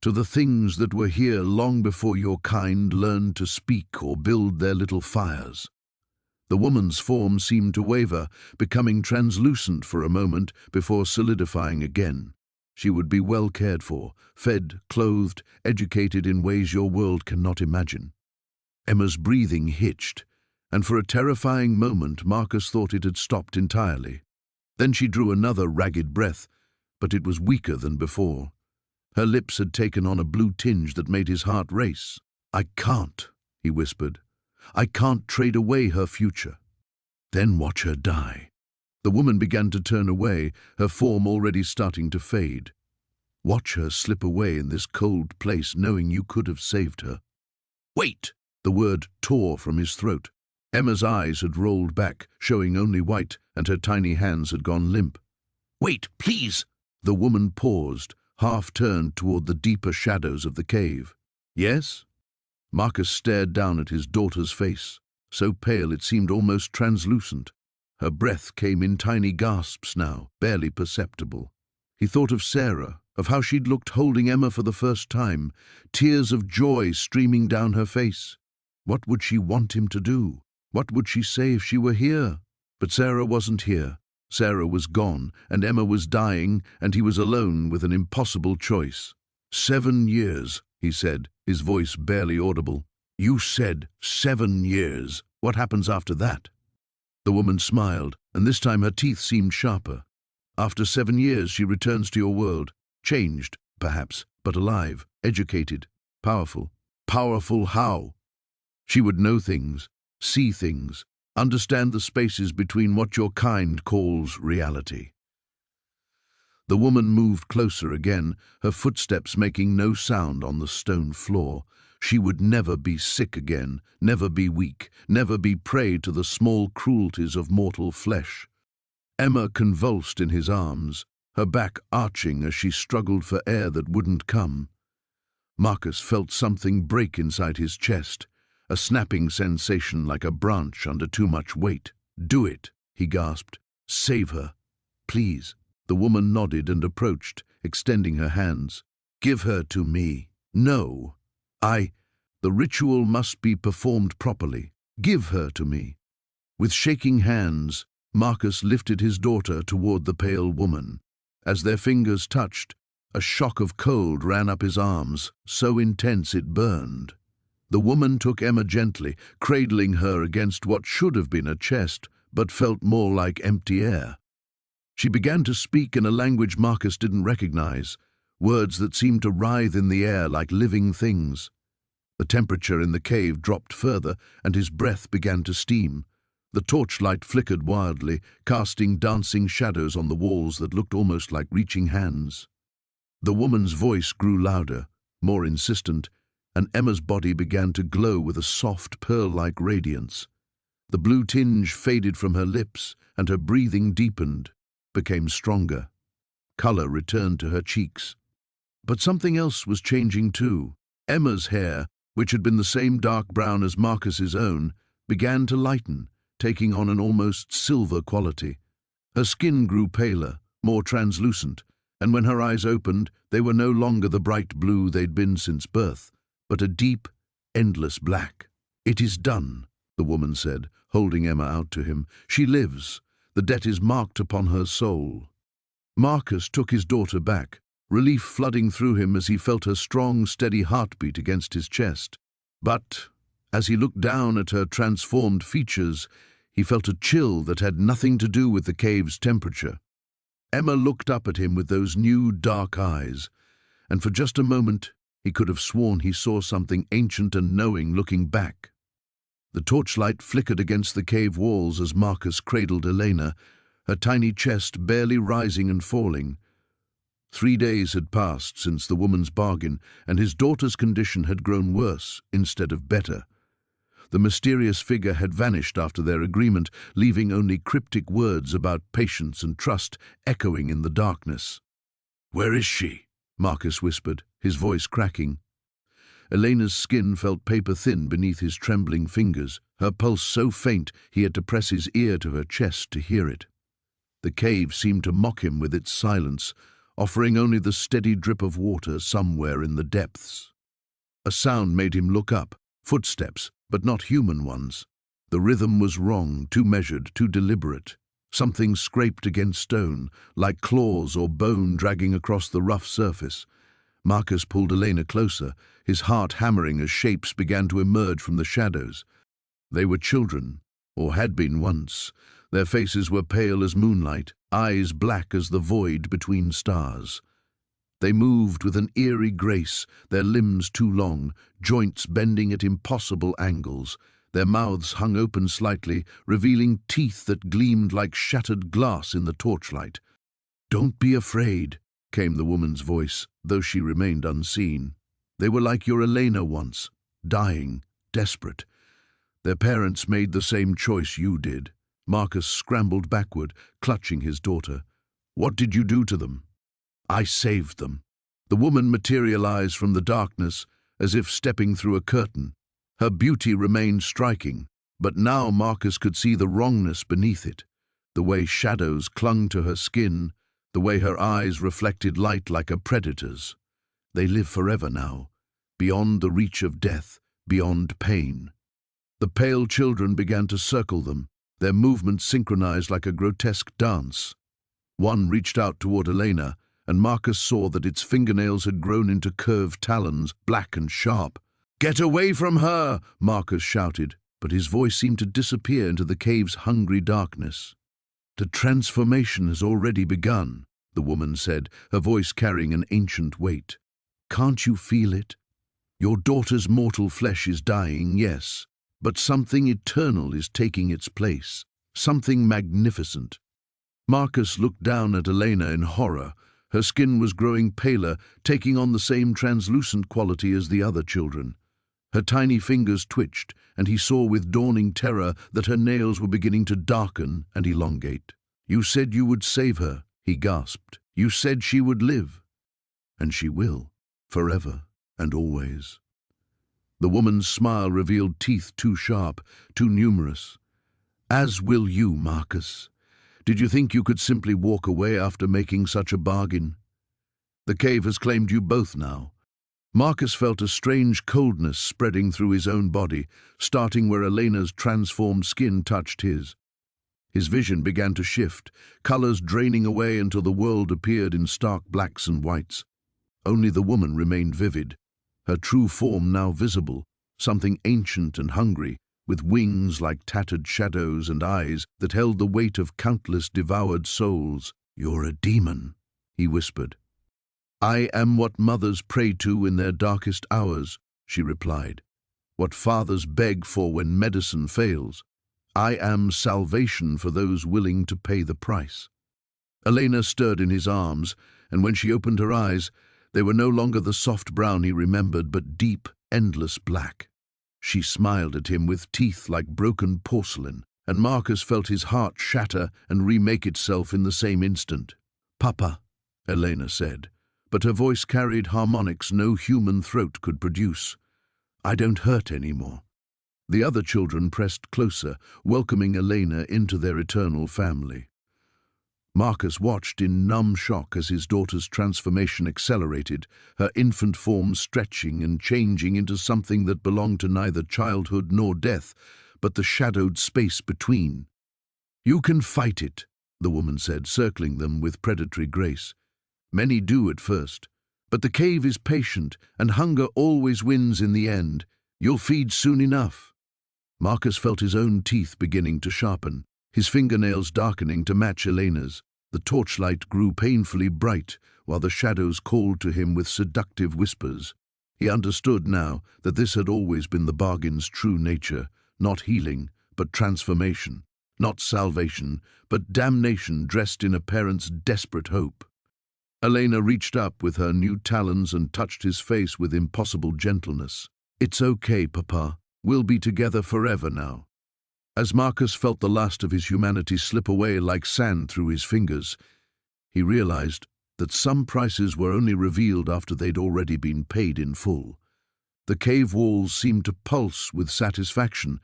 to the things that were here long before your kind learned to speak or build their little fires." The woman's form seemed to waver, becoming translucent for a moment before solidifying again. She would be well cared for, fed, clothed, educated in ways your world cannot imagine. Emma's breathing hitched, and for a terrifying moment Marcus thought it had stopped entirely. Then she drew another ragged breath, but it was weaker than before. Her lips had taken on a blue tinge that made his heart race. "I can't," he whispered. "I can't trade away her future." "Then watch her die." The woman began to turn away, her form already starting to fade. "Watch her slip away in this cold place, knowing you could have saved her." "Wait!" The word tore from his throat. Emma's eyes had rolled back, showing only white, and her tiny hands had gone limp. "Wait, please!" The woman paused, half turned toward the deeper shadows of the cave. "Yes?" Marcus stared down at his daughter's face, so pale it seemed almost translucent. Her breath came in tiny gasps now, barely perceptible. He thought of Sarah, of how she'd looked holding Emma for the first time, tears of joy streaming down her face. What would she want him to do? What would she say if she were here? But Sarah wasn't here. Sarah was gone, and Emma was dying, and he was alone with an impossible choice. 7 years, he said, his voice barely audible. You said 7 years. What happens after that? The woman smiled, and this time her teeth seemed sharper. After 7 years she returns to your world, changed, perhaps, but alive, educated, powerful. Powerful how? She would know things, see things, understand the spaces between what your kind calls reality. The woman moved closer again, her footsteps making no sound on the stone floor. She would never be sick again, never be weak, never be prey to the small cruelties of mortal flesh. Emma convulsed in his arms, her back arching as she struggled for air that wouldn't come. Marcus felt something break inside his chest, a snapping sensation like a branch under too much weight. Do it, he gasped. Save her, please. The woman nodded and approached, extending her hands. Give her to me. No. The ritual must be performed properly. Give her to me. With shaking hands, Marcus lifted his daughter toward the pale woman. As their fingers touched, a shock of cold ran up his arms, so intense it burned. The woman took Emma gently, cradling her against what should have been a chest, but felt more like empty air. She began to speak in a language Marcus didn't recognize, words that seemed to writhe in the air like living things. The temperature in the cave dropped further, and his breath began to steam. The torchlight flickered wildly, casting dancing shadows on the walls that looked almost like reaching hands. The woman's voice grew louder, more insistent, and Emma's body began to glow with a soft, pearl-like radiance. The blue tinge faded from her lips, and her breathing deepened, became stronger. Color returned to her cheeks. But something else was changing too. Emma's hair, which had been the same dark brown as Marcus's own, began to lighten, taking on an almost silver quality. Her skin grew paler, more translucent, and when her eyes opened, they were no longer the bright blue they'd been since birth, but a deep, endless black. It is done, the woman said, holding Emma out to him. She lives. The debt is marked upon her soul. Marcus took his daughter back, relief flooding through him as he felt her strong, steady heartbeat against his chest. But, as he looked down at her transformed features, he felt a chill that had nothing to do with the cave's temperature. Emma looked up at him with those new, dark eyes, and for just a moment he could have sworn he saw something ancient and knowing looking back. The torchlight flickered against the cave walls as Marcus cradled Elena, her tiny chest barely rising and falling. 3 days had passed since the woman's bargain, and his daughter's condition had grown worse instead of better. The mysterious figure had vanished after their agreement, leaving only cryptic words about patience and trust echoing in the darkness. "Where is she?" Marcus whispered, his voice cracking. Elena's skin felt paper-thin beneath his trembling fingers, her pulse so faint he had to press his ear to her chest to hear it. The cave seemed to mock him with its silence, offering only the steady drip of water somewhere in the depths. A sound made him look up, footsteps, but not human ones. The rhythm was wrong, too measured, too deliberate. Something scraped against stone, like claws or bone dragging across the rough surface. Marcus pulled Elena closer, his heart hammering as shapes began to emerge from the shadows. They were children, or had been once. Their faces were pale as moonlight, eyes black as the void between stars. They moved with an eerie grace, their limbs too long, joints bending at impossible angles. Their mouths hung open slightly, revealing teeth that gleamed like shattered glass in the torchlight. "Don't be afraid," came the woman's voice, though she remained unseen. "They were like your Elena once, dying, desperate. Their parents made the same choice you did." Marcus scrambled backward, clutching his daughter. "What did you do to them?" "I saved them." The woman materialized from the darkness, as if stepping through a curtain. Her beauty remained striking, but now Marcus could see the wrongness beneath it. The way shadows clung to her skin, the way her eyes reflected light like a predator's. They live forever now, beyond the reach of death, beyond pain. The pale children began to circle them, their movements synchronized like a grotesque dance. One reached out toward Elena, and Marcus saw that its fingernails had grown into curved talons, black and sharp. "Get away from her!" Marcus shouted, but his voice seemed to disappear into the cave's hungry darkness. "The transformation has already begun," the woman said, her voice carrying an ancient weight. "Can't you feel it? Your daughter's mortal flesh is dying, yes, but something eternal is taking its place, something magnificent." Marcus looked down at Elena in horror. Her skin was growing paler, taking on the same translucent quality as the other children. Her tiny fingers twitched, and he saw with dawning terror that her nails were beginning to darken and elongate. "You said you would save her," he gasped. "You said she would live." "And she will, forever and always." The woman's smile revealed teeth too sharp, too numerous. "As will you, Marcus. Did you think you could simply walk away after making such a bargain? The cave has claimed you both now." Marcus felt a strange coldness spreading through his own body, starting where Elena's transformed skin touched his. His vision began to shift, colors draining away until the world appeared in stark blacks and whites. Only the woman remained vivid, her true form now visible, something ancient and hungry, with wings like tattered shadows and eyes that held the weight of countless devoured souls. "You're a demon," he whispered. "I am what mothers pray to in their darkest hours," she replied. "What fathers beg for when medicine fails. I am salvation for those willing to pay the price." Elena stirred in his arms, and when she opened her eyes, they were no longer the soft brown he remembered, but deep, endless black. She smiled at him with teeth like broken porcelain, and Marcus felt his heart shatter and remake itself in the same instant. "Papa," Elena said, but her voice carried harmonics no human throat could produce. "I don't hurt anymore." The other children pressed closer, welcoming Elena into their eternal family. Marcus watched in numb shock as his daughter's transformation accelerated, her infant form stretching and changing into something that belonged to neither childhood nor death, but the shadowed space between. "You can fight it," the woman said, circling them with predatory grace. "Many do at first, but the cave is patient, and hunger always wins in the end. You'll feed soon enough." Marcus felt his own teeth beginning to sharpen, his fingernails darkening to match Elena's. The torchlight grew painfully bright, while the shadows called to him with seductive whispers. He understood now that this had always been the bargain's true nature, not healing, but transformation, not salvation, but damnation dressed in a parent's desperate hope. Elena reached up with her new talons and touched his face with impossible gentleness. "It's okay, Papa. We'll be together forever now." As Marcus felt the last of his humanity slip away like sand through his fingers, he realized that some prices were only revealed after they'd already been paid in full. The cave walls seemed to pulse with satisfaction,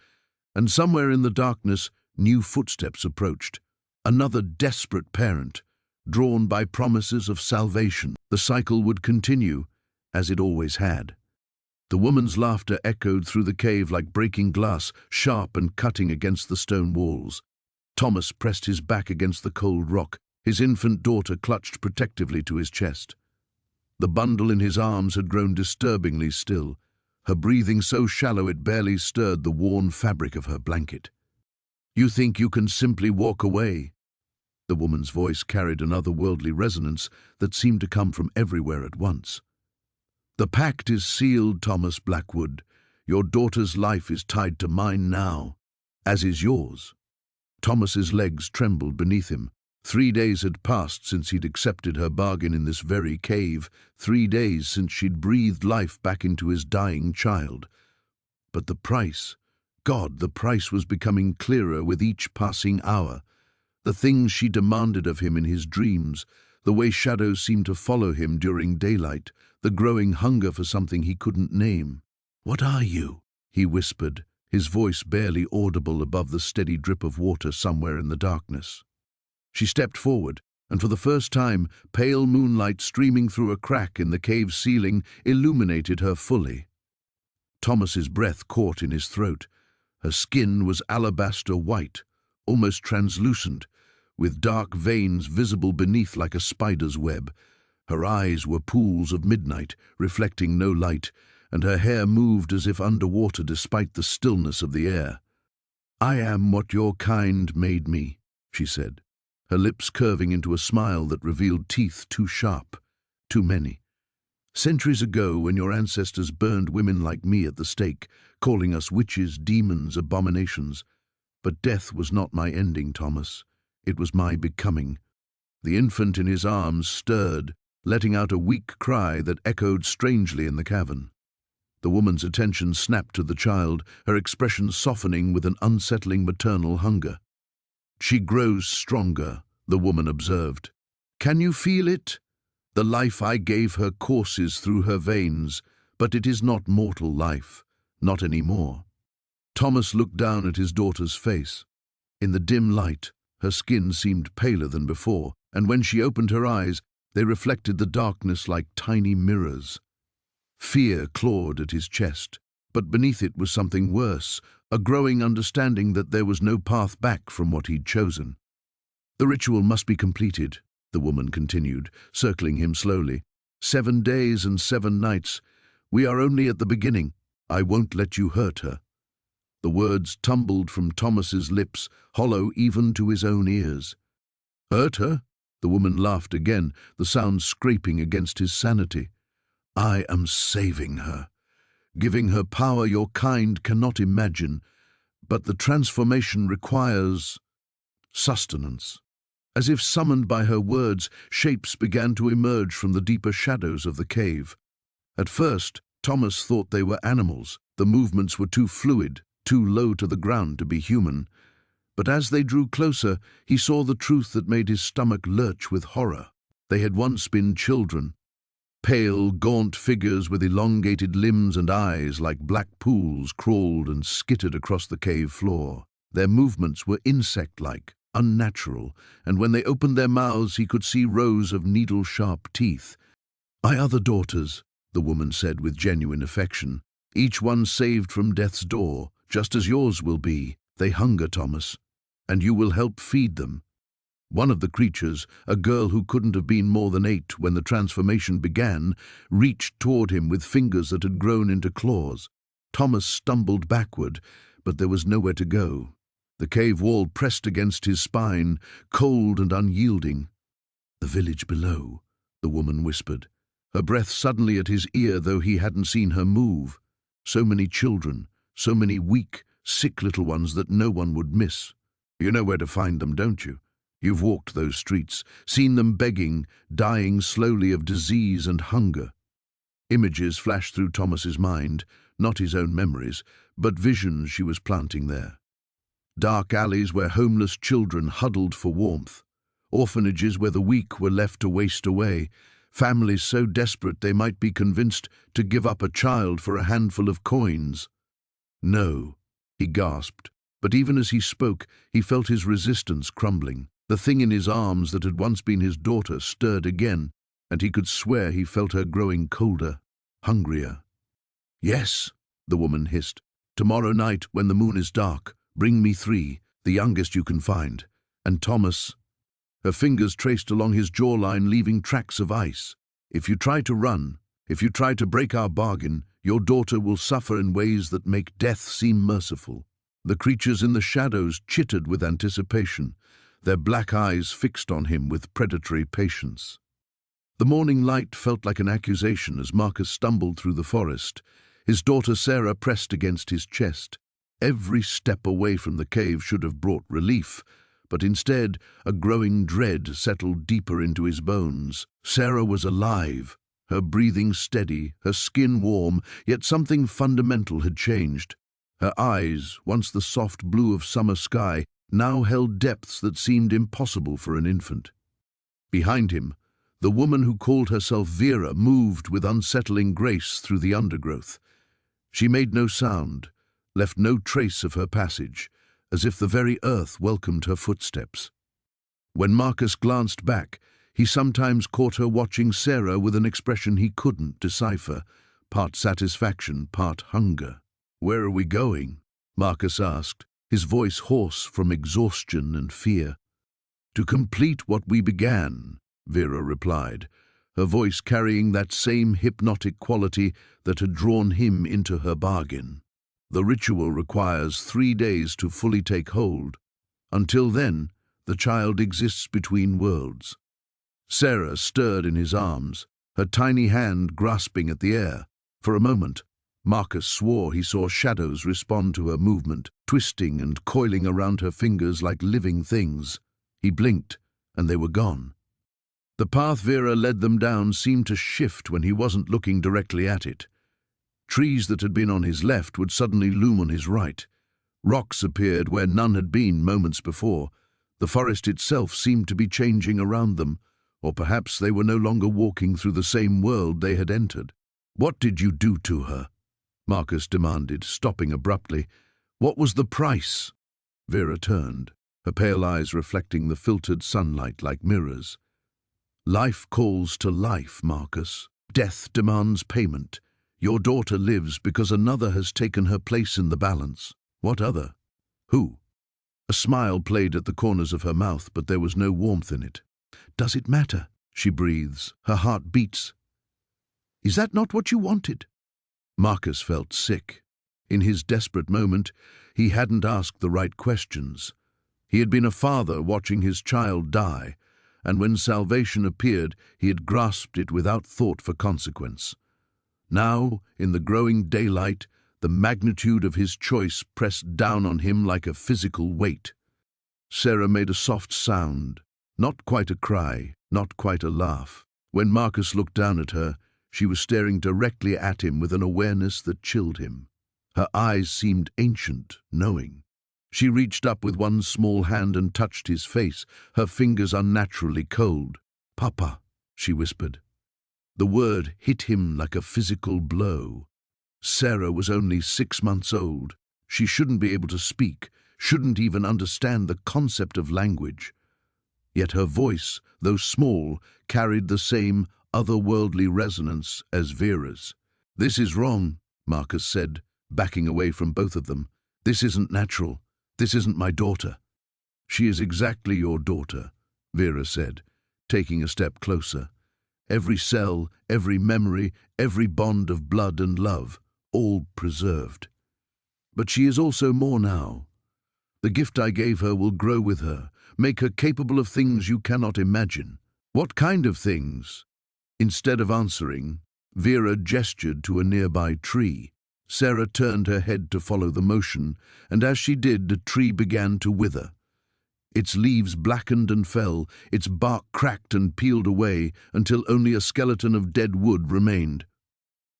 and somewhere in the darkness, new footsteps approached. Another desperate parent, drawn by promises of salvation. The cycle would continue, as it always had. The woman's laughter echoed through the cave like breaking glass, sharp and cutting against the stone walls. Thomas pressed his back against the cold rock, his infant daughter clutched protectively to his chest. The bundle in his arms had grown disturbingly still, her breathing so shallow it barely stirred the worn fabric of her blanket. "You think you can simply walk away?" The woman's voice carried an otherworldly resonance that seemed to come from everywhere at once. "The pact is sealed, Thomas Blackwood. Your daughter's life is tied to mine now, as is yours." Thomas's legs trembled beneath him. 3 days had passed since he'd accepted her bargain in this very cave, 3 days since she'd breathed life back into his dying child. But the price, God, the price was becoming clearer with each passing hour. The things she demanded of him in his dreams, the way shadows seemed to follow him during daylight, the growing hunger for something he couldn't name. "What are you?" he whispered, his voice barely audible above the steady drip of water somewhere in the darkness. She stepped forward, and for the first time, pale moonlight streaming through a crack in the cave's ceiling illuminated her fully. Thomas's breath caught in his throat. Her skin was alabaster white, almost translucent, with dark veins visible beneath like a spider's web. Her eyes were pools of midnight, reflecting no light, and her hair moved as if underwater despite the stillness of the air. "I am what your kind made me," she said, her lips curving into a smile that revealed teeth too sharp, too many. "Centuries ago, when your ancestors burned women like me at the stake, calling us witches, demons, abominations. But death was not my ending, Thomas. It was my becoming." The infant in his arms stirred, letting out a weak cry that echoed strangely in the cavern. The woman's attention snapped to the child, her expression softening with an unsettling maternal hunger. "She grows stronger," the woman observed. "Can you feel it? The life I gave her courses through her veins, but it is not mortal life, not anymore." Thomas looked down at his daughter's face. In the dim light, her skin seemed paler than before, and when she opened her eyes, they reflected the darkness like tiny mirrors. Fear clawed at his chest, but beneath it was something worse, a growing understanding that there was no path back from what he'd chosen. "The ritual must be completed," the woman continued, circling him slowly. 7 days and 7 nights. We are only at the beginning. I won't let you hurt her." The words tumbled from Thomas's lips, hollow even to his own ears. "Hurt her?" The woman laughed again, the sound scraping against his sanity. "I am saving her, giving her power your kind cannot imagine, but the transformation requires sustenance." As if summoned by her words, shapes began to emerge from the deeper shadows of the cave. At first, Thomas thought they were animals. The movements were too fluid, too low to the ground to be human. But as they drew closer, he saw the truth that made his stomach lurch with horror. They had once been children. Pale, gaunt figures with elongated limbs and eyes like black pools crawled and skittered across the cave floor. Their movements were insect-like, unnatural, and when they opened their mouths he could see rows of needle-sharp teeth. "My other daughters," the woman said with genuine affection, "each one saved from death's door, just as yours will be. They hunger, Thomas, and you will help feed them." One of the creatures, a girl who couldn't have been more than 8 when the transformation began, reached toward him with fingers that had grown into claws. Thomas stumbled backward, but there was nowhere to go. The cave wall pressed against his spine, cold and unyielding. "The village below," the woman whispered, her breath suddenly at his ear though he hadn't seen her move. So many children, so many weak, sick little ones that no one would miss. You know where to find them, don't you? You've walked those streets, seen them begging, dying slowly of disease and hunger. Images flashed through Thomas's mind, not his own memories, but visions she was planting there. Dark alleys where homeless children huddled for warmth, orphanages where the weak were left to waste away, families so desperate they might be convinced to give up a child for a handful of coins. "No," he gasped, but even as he spoke, he felt his resistance crumbling. The thing in his arms that had once been his daughter stirred again, and he could swear he felt her growing colder, hungrier. "Yes," the woman hissed. "Tomorrow night, when the moon is dark, bring me 3, the youngest you can find. And Thomas—" Her fingers traced along his jawline, leaving tracks of ice. "If you try to run, if you try to break our bargain, your daughter will suffer in ways that make death seem merciful." The creatures in the shadows chittered with anticipation, their black eyes fixed on him with predatory patience. The morning light felt like an accusation as Marcus stumbled through the forest, his daughter Sarah pressed against his chest. Every step away from the cave should have brought relief, but instead a growing dread settled deeper into his bones. Sarah was alive, her breathing steady, her skin warm, yet something fundamental had changed. Her eyes, once the soft blue of summer sky, now held depths that seemed impossible for an infant. Behind him, the woman who called herself Vera moved with unsettling grace through the undergrowth. She made no sound, left no trace of her passage, as if the very earth welcomed her footsteps. When Marcus glanced back, he sometimes caught her watching Sarah with an expression he couldn't decipher, part satisfaction, part hunger. "Where are we going?" Marcus asked, his voice hoarse from exhaustion and fear. "To complete what we began," Vera replied, her voice carrying that same hypnotic quality that had drawn him into her bargain. "The ritual requires 3 days to fully take hold. Until then, the child exists between worlds." Sarah stirred in his arms, her tiny hand grasping at the air. For a moment, Marcus swore he saw shadows respond to her movement, twisting and coiling around her fingers like living things. He blinked, and they were gone. The path Vera led them down seemed to shift when he wasn't looking directly at it. Trees that had been on his left would suddenly loom on his right. Rocks appeared where none had been moments before. The forest itself seemed to be changing around them, or perhaps they were no longer walking through the same world they had entered. "What did you do to her?" Marcus demanded, stopping abruptly. "What was the price?" Vera turned, her pale eyes reflecting the filtered sunlight like mirrors. "Life calls to life, Marcus. Death demands payment. Your daughter lives because another has taken her place in the balance." "What other? Who?" A smile played at the corners of her mouth, but there was no warmth in it. "Does it matter?" she breathes. Her heart beats. "Is that not what you wanted?" Marcus felt sick. In his desperate moment, he hadn't asked the right questions. He had been a father watching his child die, and when salvation appeared, he had grasped it without thought for consequence. Now, in the growing daylight, the magnitude of his choice pressed down on him like a physical weight. Sarah made a soft sound, not quite a cry, not quite a laugh. When Marcus looked down at her, she was staring directly at him with an awareness that chilled him. Her eyes seemed ancient, knowing. She reached up with one small hand and touched his face, her fingers unnaturally cold. "Papa," she whispered. The word hit him like a physical blow. Sarah was only 6 months old. She shouldn't be able to speak, shouldn't even understand the concept of language. Yet her voice, though small, carried the same otherworldly resonance as Vera's. "This is wrong," Marcus said, backing away from both of them. "This isn't natural. This isn't my daughter." "She is exactly your daughter," Vera said, taking a step closer. "Every cell, every memory, every bond of blood and love, all preserved. But she is also more now. The gift I gave her will grow with her, make her capable of things you cannot imagine." "What kind of things?" Instead of answering, Vera gestured to a nearby tree. Sarah turned her head to follow the motion, and as she did, the tree began to wither. Its leaves blackened and fell, its bark cracked and peeled away until only a skeleton of dead wood remained.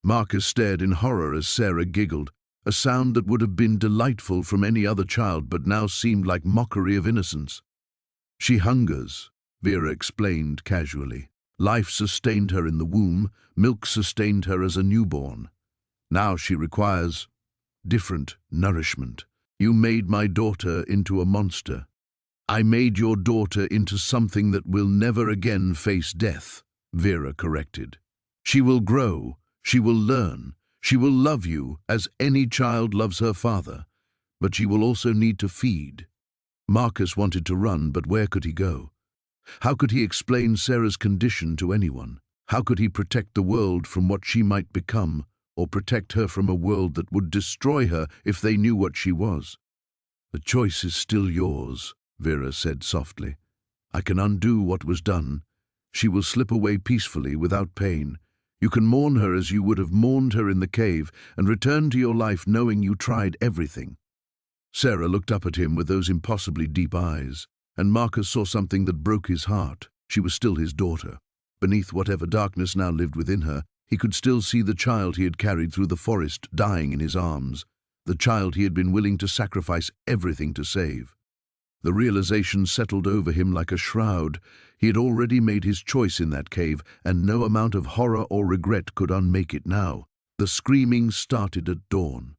Marcus stared in horror as Sarah giggled, a sound that would have been delightful from any other child but now seemed like mockery of innocence. "She hungers," Vera explained casually. "Life sustained her in the womb, milk sustained her as a newborn. Now she requires different nourishment. You made my daughter into a monster. I made your daughter into something that will never again face death," Vera corrected. "She will grow, she will learn, she will love you as any child loves her father, but she will also need to feed." Marcus wanted to run, but where could he go? How could he explain Sarah's condition to anyone? How could he protect the world from what she might become, or protect her from a world that would destroy her if they knew what she was? "The choice is still yours," Vera said softly. "I can undo what was done. She will slip away peacefully, without pain. You can mourn her as you would have mourned her in the cave, and return to your life knowing you tried everything." Sarah looked up at him with those impossibly deep eyes, and Marcus saw something that broke his heart. She was still his daughter. Beneath whatever darkness now lived within her, he could still see the child he had carried through the forest dying in his arms, the child he had been willing to sacrifice everything to save. The realization settled over him like a shroud. He had already made his choice in that cave, and no amount of horror or regret could unmake it now. The screaming started at dawn.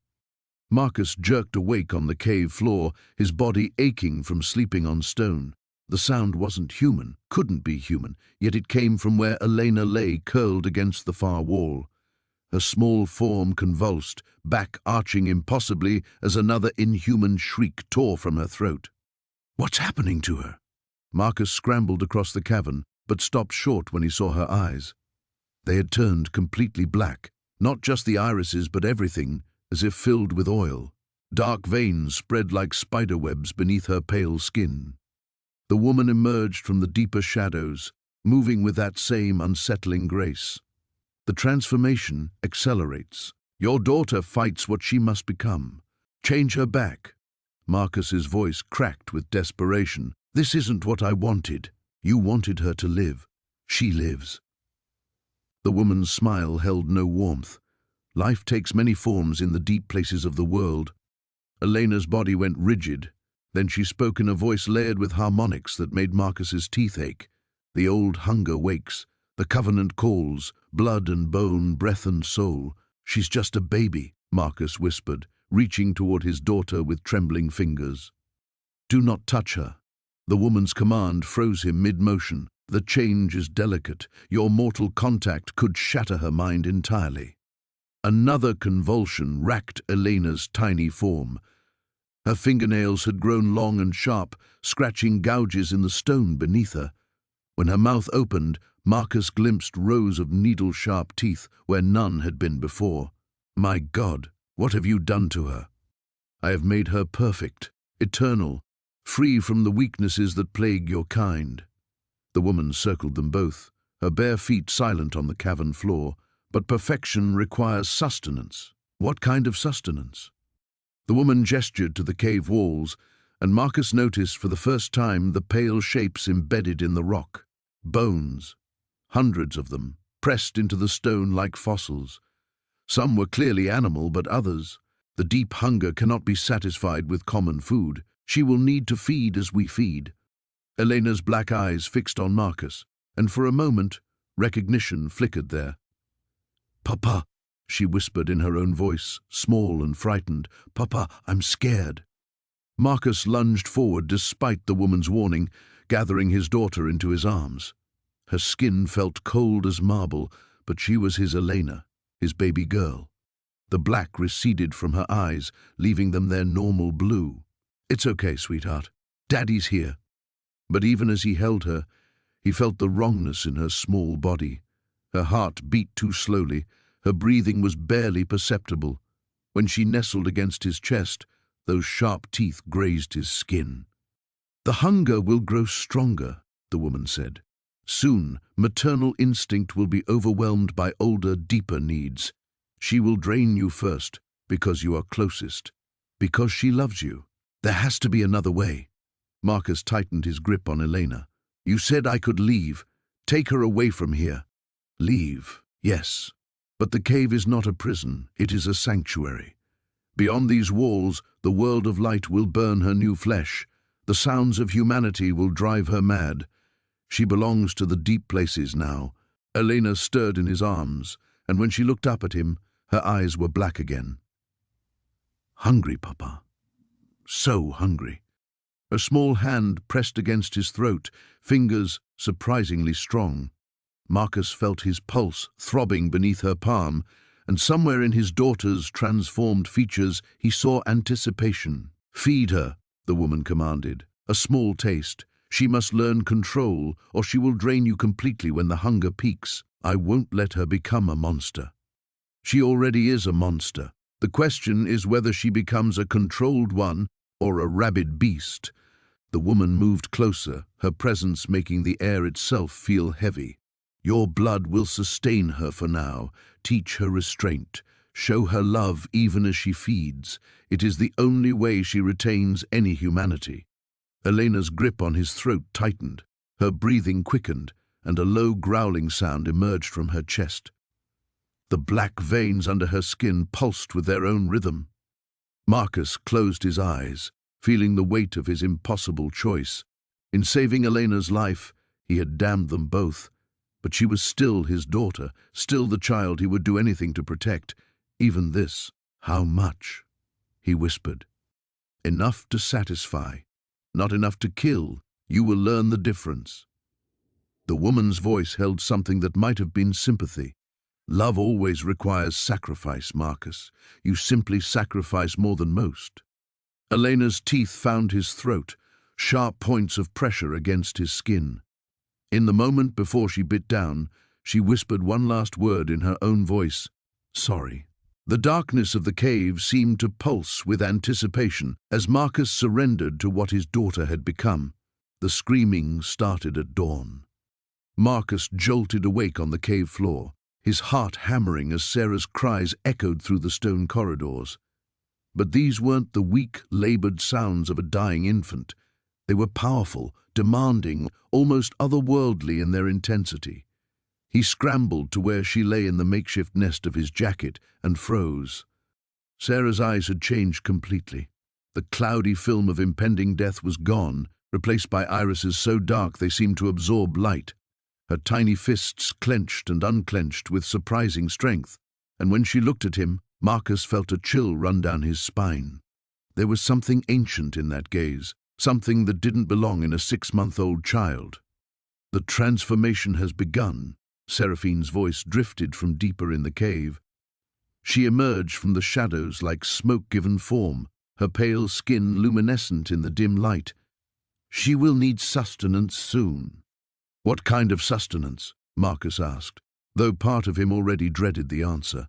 Marcus jerked awake on the cave floor, his body aching from sleeping on stone. The sound wasn't human, couldn't be human, yet it came from where Elena lay curled against the far wall. Her small form convulsed, back arching impossibly as another inhuman shriek tore from her throat. What's happening to her? Marcus scrambled across the cavern, but stopped short when he saw her eyes. They had turned completely black, not just the irises but everything, as if filled with oil. Dark veins spread like spiderwebs beneath her pale skin. The woman emerged from the deeper shadows, moving with that same unsettling grace. The transformation accelerates. Your daughter fights what she must become. Change her back. Marcus's voice cracked with desperation. This isn't what I wanted. You wanted her to live. She lives. The woman's smile held no warmth. Life takes many forms in the deep places of the world. Elena's body went rigid. Then she spoke in a voice layered with harmonics that made Marcus's teeth ache. The old hunger wakes. The covenant calls. Blood and bone, breath and soul. She's just a baby, Marcus whispered, reaching toward his daughter with trembling fingers. Do not touch her. The woman's command froze him mid-motion. The change is delicate. Your mortal contact could shatter her mind entirely. Another convulsion racked Elena's tiny form. Her fingernails had grown long and sharp, scratching gouges in the stone beneath her. When her mouth opened, Marcus glimpsed rows of needle-sharp teeth where none had been before. My God, what have you done to her? I have made her perfect, eternal, free from the weaknesses that plague your kind. The woman circled them both, her bare feet silent on the cavern floor. But perfection requires sustenance. What kind of sustenance? The woman gestured to the cave walls, and Marcus noticed for the first time the pale shapes embedded in the rock. Bones, hundreds of them, pressed into the stone like fossils. Some were clearly animal, but others. The deep hunger cannot be satisfied with common food. She will need to feed as we feed. Elena's black eyes fixed on Marcus, and for a moment, recognition flickered there. Papa, she whispered in her own voice, small and frightened. Papa, I'm scared. Marcus lunged forward despite the woman's warning, gathering his daughter into his arms. Her skin felt cold as marble, but she was his Elena, his baby girl. The black receded from her eyes, leaving them their normal blue. It's okay, sweetheart. Daddy's here. But even as he held her, he felt the wrongness in her small body. Her heart beat too slowly. Her breathing was barely perceptible. When she nestled against his chest, those sharp teeth grazed his skin. The hunger will grow stronger, the woman said. Soon, maternal instinct will be overwhelmed by older, deeper needs. She will drain you first, because you are closest. Because she loves you. There has to be another way. Marcus tightened his grip on Elena. You said I could leave. Take her away from here. Leave, yes. But the cave is not a prison, it is a sanctuary. Beyond these walls, the world of light will burn her new flesh. The sounds of humanity will drive her mad. She belongs to the deep places now. Elena stirred in his arms, and when she looked up at him, her eyes were black again. Hungry, Papa. So hungry. A small hand pressed against his throat, fingers surprisingly strong. Marcus felt his pulse throbbing beneath her palm, and somewhere in his daughter's transformed features he saw anticipation. Feed her, the woman commanded. A small taste. She must learn control, or she will drain you completely when the hunger peaks. I won't let her become a monster. She already is a monster. The question is whether she becomes a controlled one or a rabid beast. The woman moved closer, her presence making the air itself feel heavy. Your blood will sustain her for now. Teach her restraint. Show her love even as she feeds. It is the only way she retains any humanity. Elena's grip on his throat tightened. Her breathing quickened, and a low growling sound emerged from her chest. The black veins under her skin pulsed with their own rhythm. Marcus closed his eyes, feeling the weight of his impossible choice. In saving Elena's life, he had damned them both. But she was still his daughter, still the child he would do anything to protect. Even this. How much? He whispered. Enough to satisfy. Not enough to kill, You will learn the difference." The woman's voice held something that might have been sympathy. "Love always requires sacrifice, Marcus. You simply sacrifice more than most." Elena's teeth found his throat, sharp points of pressure against his skin. In the moment before she bit down, she whispered one last word in her own voice: "Sorry." The darkness of the cave seemed to pulse with anticipation as Marcus surrendered to what his daughter had become. The screaming started at dawn. Marcus jolted awake on the cave floor, his heart hammering as Sarah's cries echoed through the stone corridors. But these weren't the weak, labored sounds of a dying infant. They were powerful, demanding, almost otherworldly in their intensity. He scrambled to where she lay in the makeshift nest of his jacket and froze. Sarah's eyes had changed completely. The cloudy film of impending death was gone, replaced by irises so dark they seemed to absorb light. Her tiny fists clenched and unclenched with surprising strength, and when she looked at him, Marcus felt a chill run down his spine. There was something ancient in that gaze, something that didn't belong in a 6-month-old child. "The transformation has begun." Seraphine's voice drifted from deeper in the cave. She emerged from the shadows like smoke-given form, her pale skin luminescent in the dim light. "She will need sustenance soon." "What kind of sustenance?" Marcus asked, though part of him already dreaded the answer.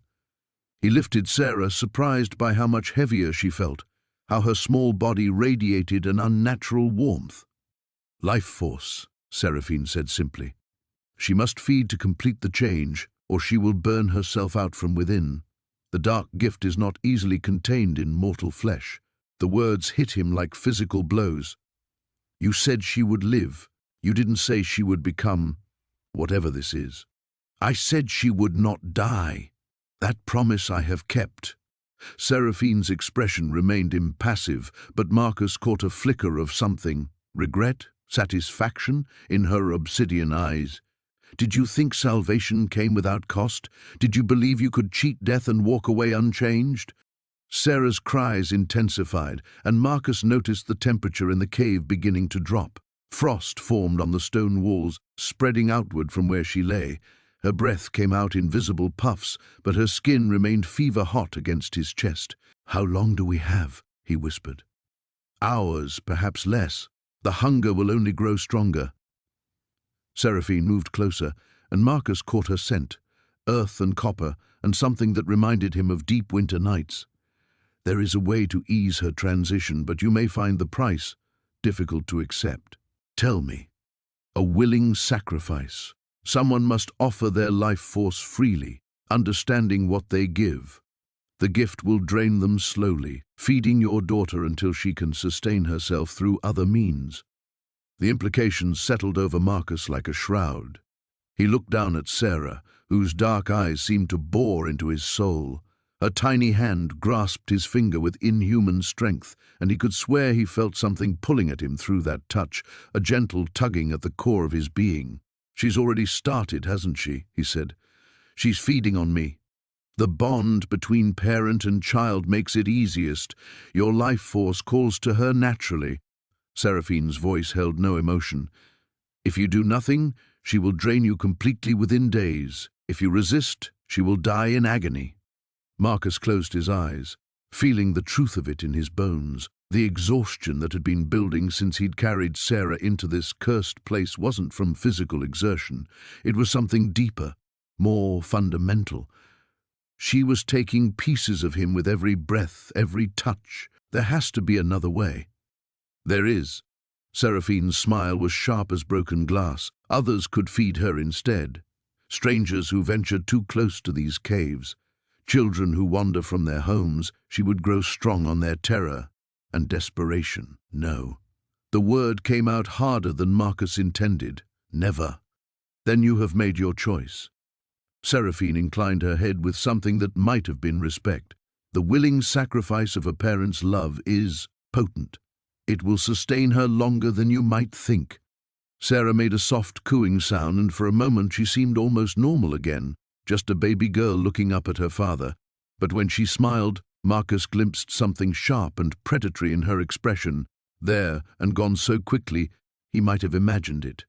He lifted Sarah, surprised by how much heavier she felt, how her small body radiated an unnatural warmth. "Life force," Seraphine said simply. "She must feed to complete the change, or she will burn herself out from within. The dark gift is not easily contained in mortal flesh." The words hit him like physical blows. "You said she would live. You didn't say she would become whatever this is." "I said she would not die. That promise I have kept." Seraphine's expression remained impassive, but Marcus caught a flicker of something, regret, satisfaction, in her obsidian eyes. "Did you think salvation came without cost? Did you believe you could cheat death and walk away unchanged?" Sarah's cries intensified, and Marcus noticed the temperature in the cave beginning to drop. Frost formed on the stone walls, spreading outward from where she lay. Her breath came out in visible puffs, but her skin remained fever-hot against his chest. "How long do we have?" he whispered. "Hours, perhaps less. The hunger will only grow stronger." Seraphine moved closer, and Marcus caught her scent, earth and copper, and something that reminded him of deep winter nights. "There is a way to ease her transition, but you may find the price difficult to accept." "Tell me." "A willing sacrifice. Someone must offer their life force freely, understanding what they give. The gift will drain them slowly, feeding your daughter until she can sustain herself through other means." The implications settled over Marcus like a shroud. He looked down at Sarah, whose dark eyes seemed to bore into his soul. Her tiny hand grasped his finger with inhuman strength, and he could swear he felt something pulling at him through that touch, a gentle tugging at the core of his being. "She's already started, hasn't she?" he said. "She's feeding on me. The bond between parent and child makes it easiest. Your life force calls to her naturally." Seraphine's voice held no emotion. "If you do nothing, she will drain you completely within days. If you resist, she will die in agony." Marcus closed his eyes, feeling the truth of it in his bones. The exhaustion that had been building since he'd carried Sarah into this cursed place wasn't from physical exertion. It was something deeper, more fundamental. She was taking pieces of him with every breath, every touch. There has to be another way. "There is." Seraphine's smile was sharp as broken glass. "Others could feed her instead. Strangers who ventured too close to these caves. Children who wander from their homes. She would grow strong on their terror and desperation." "No." The word came out harder than Marcus intended. "Never." "Then you have made your choice." Seraphine inclined her head with something that might have been respect. "The willing sacrifice of a parent's love is potent. It will sustain her longer than you might think." Sarah made a soft cooing sound, and for a moment she seemed almost normal again, just a baby girl looking up at her father. But when she smiled, Marcus glimpsed something sharp and predatory in her expression, there and gone so quickly He might have imagined it.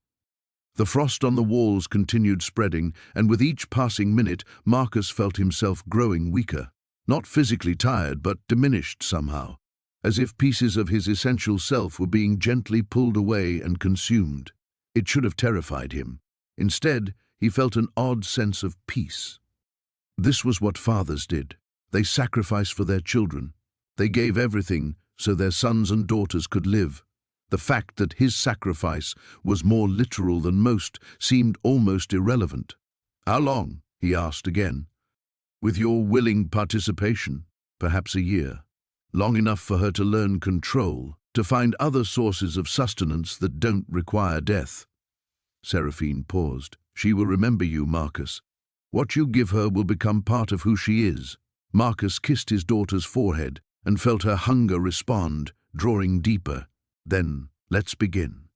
The frost on the walls continued spreading, and with each passing minute, Marcus felt himself growing weaker. Not physically tired, but diminished somehow, as if pieces of his essential self were being gently pulled away and consumed. It should have terrified him. Instead, he felt an odd sense of peace. This was what fathers did. They sacrificed for their children. They gave everything so their sons and daughters could live. The fact that his sacrifice was more literal than most seemed almost irrelevant. "How long?" he asked again. "With your willing participation, perhaps a year. Long enough for her to learn control, to find other sources of sustenance that don't require death." Seraphine paused. "She will remember you, Marcus. What you give her will become part of who she is." Marcus kissed his daughter's forehead and felt her hunger respond, drawing deeper. "Then, let's begin."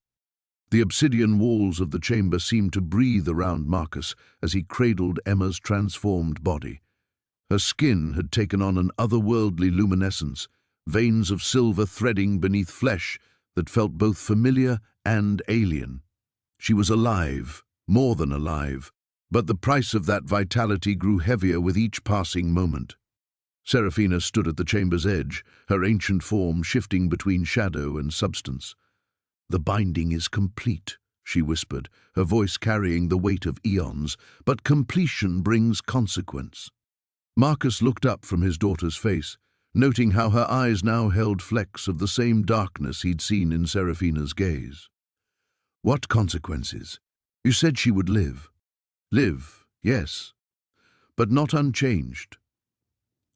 The obsidian walls of the chamber seemed to breathe around Marcus as he cradled Emma's transformed body. Her skin had taken on an otherworldly luminescence, veins of silver threading beneath flesh that felt both familiar and alien. She was alive, more than alive, but the price of that vitality grew heavier with each passing moment. Seraphina stood at the chamber's edge, her ancient form shifting between shadow and substance. "The binding is complete," she whispered, her voice carrying the weight of eons, "but completion brings consequence." Marcus looked up from his daughter's face, noting how her eyes now held flecks of the same darkness he'd seen in Seraphina's gaze. "What consequences? You said she would live." "Live, yes, but not unchanged."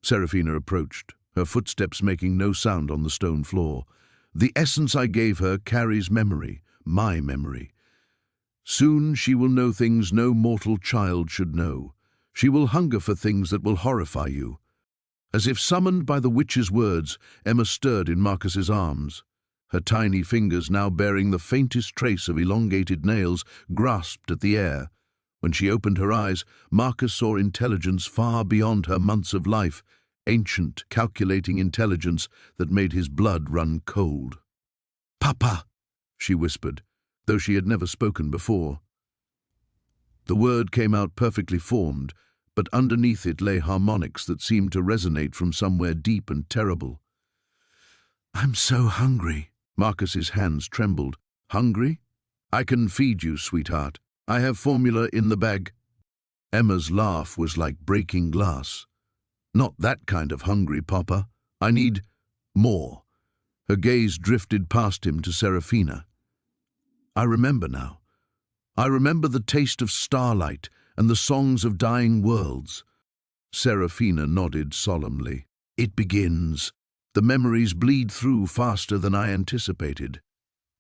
Seraphina approached, her footsteps making no sound on the stone floor. "The essence I gave her carries memory, my memory. Soon she will know things no mortal child should know. She will hunger for things that will horrify you." As if summoned by the witch's words, Emma stirred in Marcus's arms. Her tiny fingers, now bearing the faintest trace of elongated nails, grasped at the air. When she opened her eyes, Marcus saw intelligence far beyond her months of life, ancient, calculating intelligence that made his blood run cold. "Papa," she whispered, though she had never spoken before. The word came out perfectly formed, but underneath it lay harmonics that seemed to resonate from somewhere deep and terrible. "I'm so hungry." Marcus's hands trembled. "Hungry? I can feed you, sweetheart. I have formula in the bag." Emma's laugh was like breaking glass. "Not that kind of hungry, Papa. I need more." Her gaze drifted past him to Seraphina. "I remember now. I remember the taste of starlight and the songs of dying worlds." Seraphina nodded solemnly. "It begins. The memories bleed through faster than I anticipated.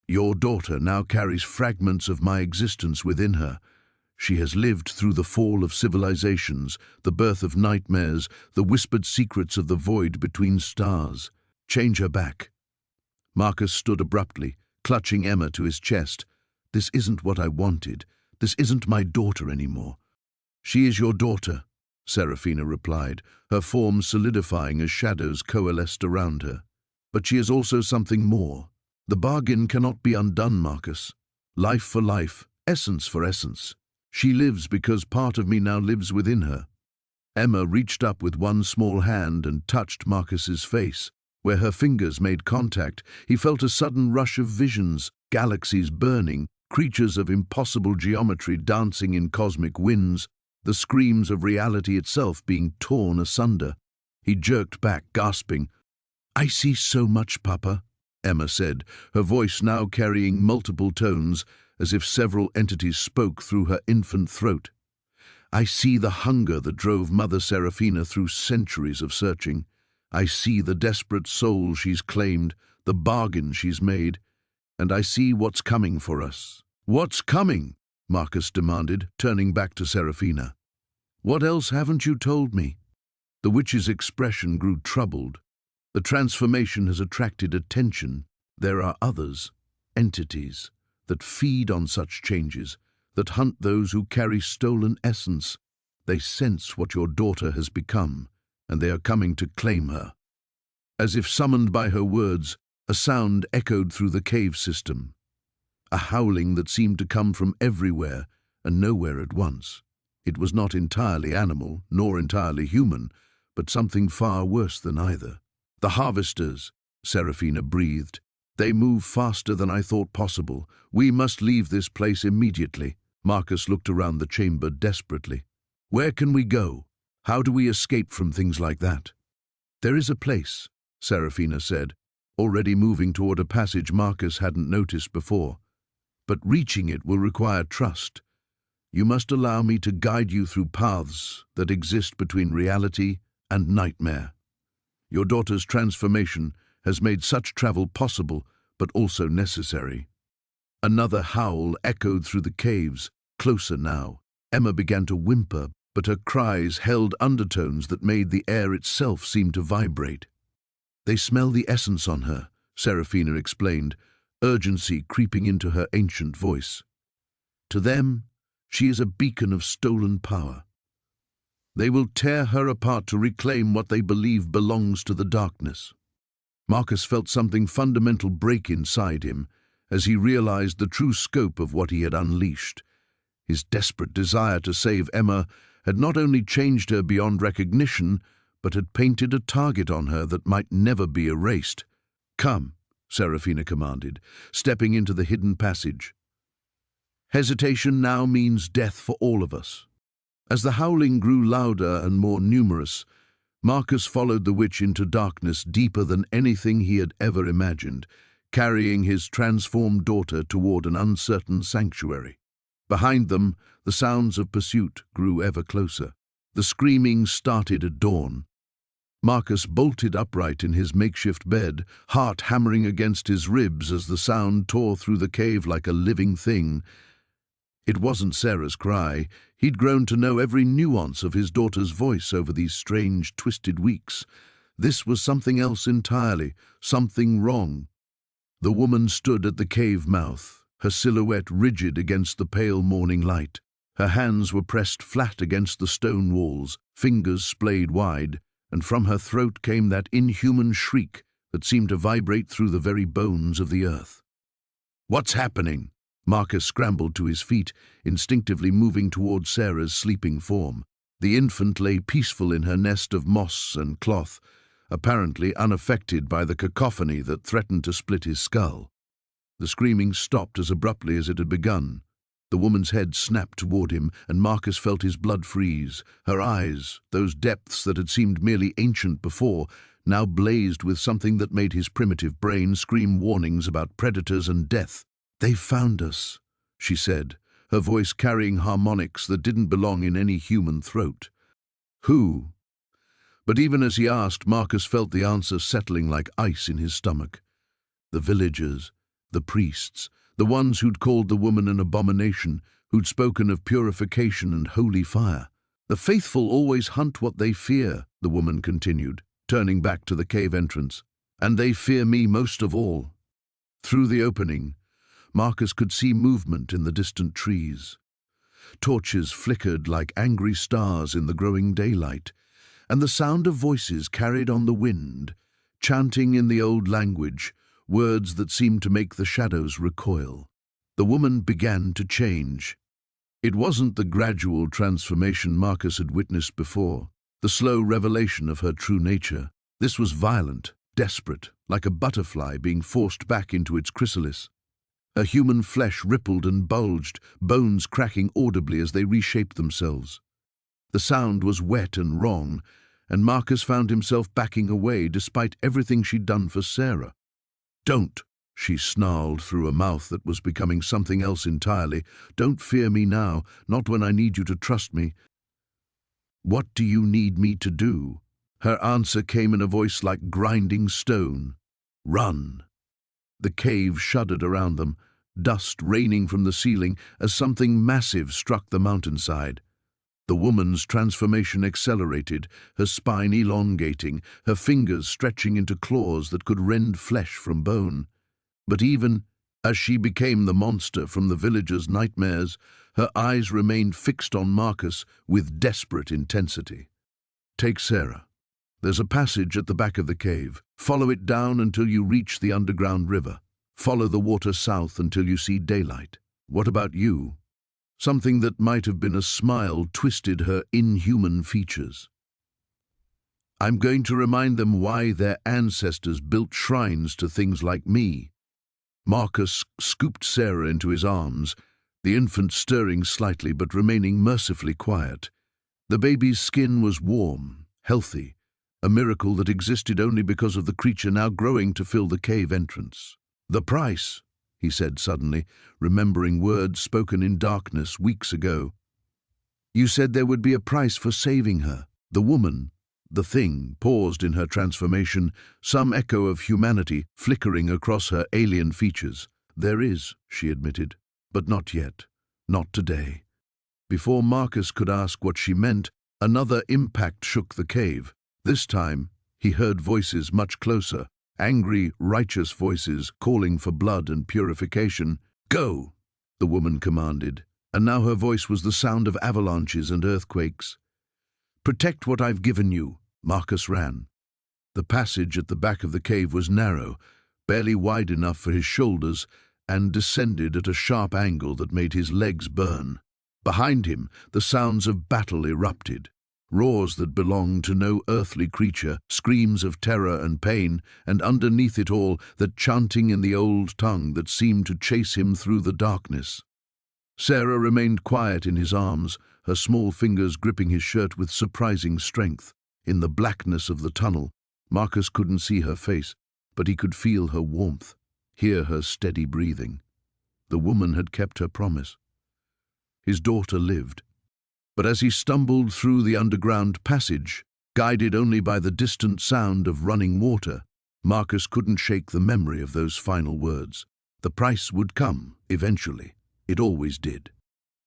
Your daughter now carries fragments of my existence within her. She has lived through the fall of civilizations, the birth of nightmares, the whispered secrets of the void between stars. Change her back." Marcus stood abruptly, clutching Emma to his chest. "This isn't what I wanted. This isn't my daughter anymore." "She is your daughter," Seraphina replied, her form solidifying as shadows coalesced around her. "But she is also something more. The bargain cannot be undone, Marcus. Life for life, essence for essence. She lives because part of me now lives within her." Emma reached up with one small hand and touched Marcus's face. Where her fingers made contact, he felt a sudden rush of visions, galaxies burning, creatures of impossible geometry dancing in cosmic winds, the screams of reality itself being torn asunder. He jerked back, gasping. "I see so much, Papa," Emma said, her voice now carrying multiple tones, as if several entities spoke through her infant throat. "I see the hunger that drove Mother Seraphina through centuries of searching. I see the desperate soul she's claimed, the bargain she's made, and I see what's coming for us." "What's coming?" Marcus demanded, turning back to Seraphina. "What else haven't you told me?" The witch's expression grew troubled. "The transformation has attracted attention. There are others, entities, that feed on such changes, that hunt those who carry stolen essence. They sense what your daughter has become, and they are coming to claim her." As if summoned by her words, a sound echoed through the cave system. a howling that seemed to come from everywhere and nowhere at once. It was not entirely animal, nor entirely human, but something far worse than either. "The harvesters," Serafina breathed. "They move faster than I thought possible. We must leave this place immediately." Marcus looked around the chamber desperately. "Where can we go? How do we escape from things like that?" "There is a place," Serafina said, already moving toward a passage Marcus hadn't noticed before. "But reaching it will require trust. You must allow me to guide you through paths that exist between reality and nightmare. Your daughter's transformation has made such travel possible, but also necessary." Another howl echoed through the caves, closer now. Emma began to whimper, but her cries held undertones that made the air itself seem to vibrate. "They smell the essence on her," Serafina explained, urgency creeping into her ancient voice. "To them, she is a beacon of stolen power. They will tear her apart to reclaim what they believe belongs to the darkness." Marcus felt something fundamental break inside him as he realized the true scope of what he had unleashed. His desperate desire to save Emma had not only changed her beyond recognition, but had painted a target on her that might never be erased. "Come," Serafina commanded, stepping into the hidden passage. "Hesitation now means death for all of us." As the howling grew louder and more numerous, Marcus followed the witch into darkness deeper than anything he had ever imagined, carrying his transformed daughter toward an uncertain sanctuary. Behind them, the sounds of pursuit grew ever closer. The screaming started at dawn. Marcus bolted upright in his makeshift bed, heart hammering against his ribs as the sound tore through the cave like a living thing. It wasn't Sarah's cry. He'd grown to know every nuance of his daughter's voice over these strange, twisted weeks. This was something else entirely, something wrong. The woman stood at the cave mouth, her silhouette rigid against the pale morning light. Her hands were pressed flat against the stone walls, fingers splayed wide, and from her throat came that inhuman shriek that seemed to vibrate through the very bones of the earth. "What's happening?" Marcus scrambled to his feet, instinctively moving toward Sarah's sleeping form. The infant lay peaceful in her nest of moss and cloth, apparently unaffected by the cacophony that threatened to split his skull. The screaming stopped as abruptly as it had begun. The woman's head snapped toward him, and Marcus felt his blood freeze. Her eyes, those depths that had seemed merely ancient before, now blazed with something that made his primitive brain scream warnings about predators and death. "They've found us," she said, her voice carrying harmonics that didn't belong in any human throat. "Who?" But even as he asked, Marcus felt the answer settling like ice in his stomach. The villagers, the priests, the ones who'd called the woman an abomination, who'd spoken of purification and holy fire. "The faithful always hunt what they fear," the woman continued, turning back to the cave entrance. "And they fear me most of all." Through the opening, Marcus could see movement in the distant trees. Torches flickered like angry stars in the growing daylight, and the sound of voices carried on the wind, chanting in the old language, words that seemed to make the shadows recoil. The woman began to change. It wasn't the gradual transformation Marcus had witnessed before, the slow revelation of her true nature. This was violent, desperate, like a butterfly being forced back into its chrysalis. Her human flesh rippled and bulged, bones cracking audibly as they reshaped themselves. The sound was wet and wrong, and Marcus found himself backing away despite everything she'd done for Sarah. "Don't," she snarled through a mouth that was becoming something else entirely. "Don't fear me now, not when I need you to trust me." "What do you need me to do?" Her answer came in a voice like grinding stone. "Run." The cave shuddered around them, dust raining from the ceiling as something massive struck the mountainside. The woman's transformation accelerated, her spine elongating, her fingers stretching into claws that could rend flesh from bone. But even as she became the monster from the villagers' nightmares, her eyes remained fixed on Marcus with desperate intensity. "Take Sarah. There's a passage at the back of the cave. Follow it down until you reach the underground river. Follow the water south until you see daylight. What about you? Something that might have been a smile twisted her inhuman features. I'm going to remind them why their ancestors built shrines to things like me. Marcus scooped Sarah into his arms, the infant stirring slightly but remaining mercifully quiet. The baby's skin was warm, healthy, a miracle that existed only because of the creature now growing to fill the cave entrance. The price, he said suddenly, remembering words spoken in darkness weeks ago. You said there would be a price for saving her. The woman, the thing, paused in her transformation, some echo of humanity flickering across her alien features. There is, she admitted, but not yet, not today. Before Marcus could ask what she meant, another impact shook the cave. This time, he heard voices much closer, angry, righteous voices calling for blood and purification. Go, the woman commanded, and now her voice was the sound of avalanches and earthquakes. Protect what I've given you, Marcus ran. The passage at the back of the cave was narrow, barely wide enough for his shoulders, and descended at a sharp angle that made his legs burn. Behind him, the sounds of battle erupted. Roars that belonged to no earthly creature, screams of terror and pain, and underneath it all, that chanting in the old tongue that seemed to chase him through the darkness. Sarah remained quiet in his arms, her small fingers gripping his shirt with surprising strength. In the blackness of the tunnel, Marcus couldn't see her face, but he could feel her warmth, hear her steady breathing. The woman had kept her promise. His daughter lived. But as he stumbled through the underground passage, guided only by the distant sound of running water, Marcus couldn't shake the memory of those final words. The price would come, eventually. It always did.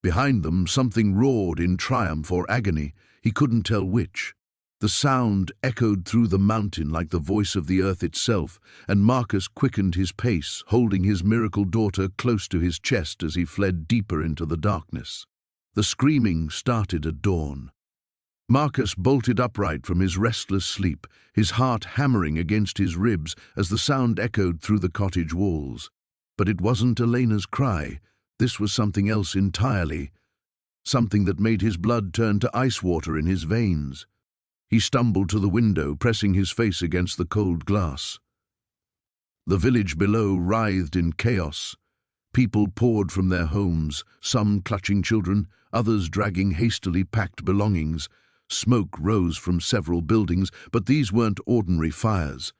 Behind them, something roared in triumph or agony. He couldn't tell which. The sound echoed through the mountain like the voice of the earth itself, and Marcus quickened his pace, holding his miracle daughter close to his chest as he fled deeper into the darkness. The screaming started at dawn. Marcus bolted upright from his restless sleep, his heart hammering against his ribs as the sound echoed through the cottage walls. But it wasn't Elena's cry. This was something else entirely, something that made his blood turn to ice water in his veins. He stumbled to the window, pressing his face against the cold glass. The village below writhed in chaos. People poured from their homes, some clutching children, others dragging hastily packed belongings. Smoke rose from several buildings, but these weren't ordinary fires.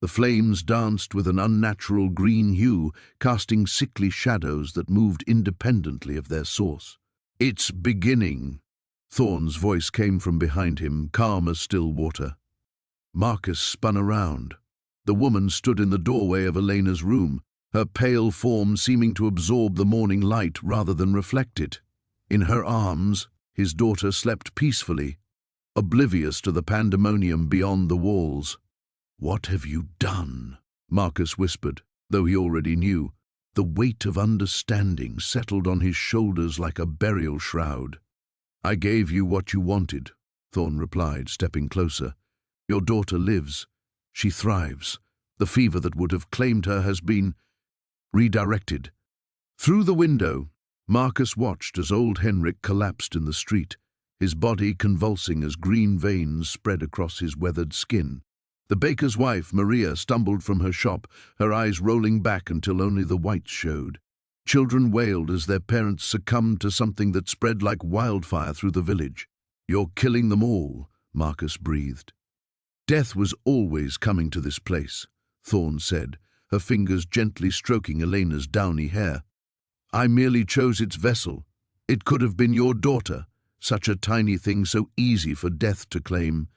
The flames danced with an unnatural green hue, casting sickly shadows that moved independently of their source. It's beginning. Thorn's voice came from behind him, calm as still water. Marcus spun around. The woman stood in the doorway of Elena's room, her pale form seeming to absorb the morning light rather than reflect it. In her arms, his daughter slept peacefully, oblivious to the pandemonium beyond the walls. "What have you done?" Marcus whispered, though he already knew. The weight of understanding settled on his shoulders like a burial shroud. "I gave you what you wanted," Thorn replied, stepping closer. "Your daughter lives. She thrives. The fever that would have claimed her has been redirected." Through the window, Marcus watched as old Henrik collapsed in the street, his body convulsing as green veins spread across his weathered skin. The baker's wife, Maria, stumbled from her shop, her eyes rolling back until only the whites showed. Children wailed as their parents succumbed to something that spread like wildfire through the village. "You're killing them all," Marcus breathed. "Death was always coming to this place," Thorn said, her fingers gently stroking Elena's downy hair. "I merely chose its vessel. It could have been your daughter, such a tiny thing so easy for death to claim.